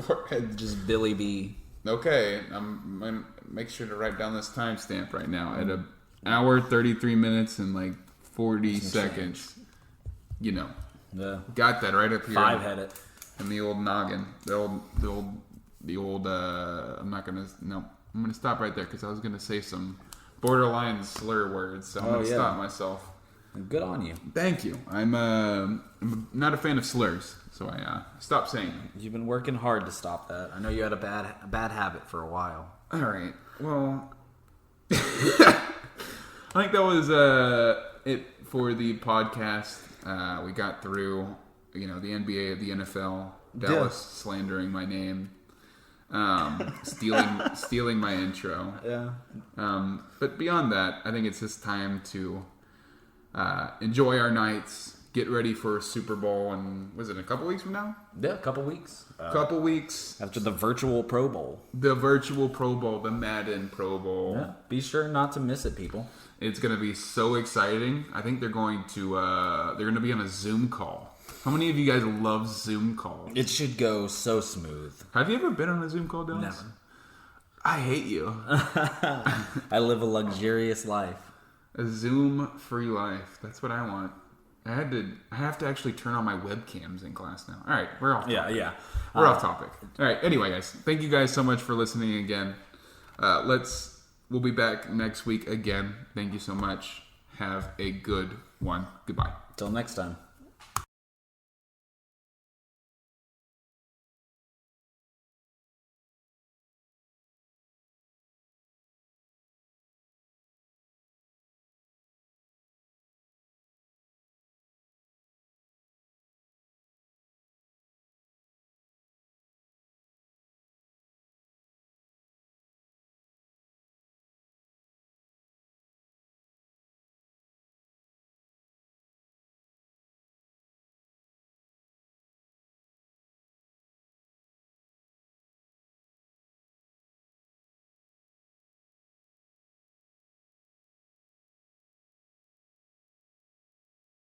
Forehead. Just Billy B. Okay, I'm going to make sure to write down this timestamp right now at an hour, 33 minutes, and like 40 seconds. You know. Yeah. Got that right up here. 5-headed. And the old noggin. The old, I'm not going to, no. I'm going to stop right there because I was going to say some borderline slur words. So I'm going to stop myself. Good on you. Thank you. I'm not a fan of slurs, so I stopped saying them. You've been working hard to stop that. I know you had a bad habit for a while. All right. Well, I think that was it for the podcast. We got through, the NBA, the NFL, Dallas slandering my name. stealing my intro. Yeah. But beyond that, I think it's just time to enjoy our nights, get ready for Super Bowl, and was it a couple weeks from now? Yeah, a couple weeks. Couple weeks After the virtual Pro Bowl. the virtual Pro Bowl, the Madden Pro Bowl. Yeah. Be sure not to miss it, people. It's going to be so exciting. I think they're going to be on a Zoom call. How many of you guys love Zoom calls? It should go so smooth. Have you ever been on a Zoom call, Dallas? Never. I hate you. I live a luxurious life. A Zoom-free life. That's what I want. I have to actually turn on my webcams in class now. All right, we're off topic. Yeah. We're off topic. All right, anyway, guys. Thank you guys so much for listening again. We'll be back next week again. Thank you so much. Have a good one. Goodbye. Till next time.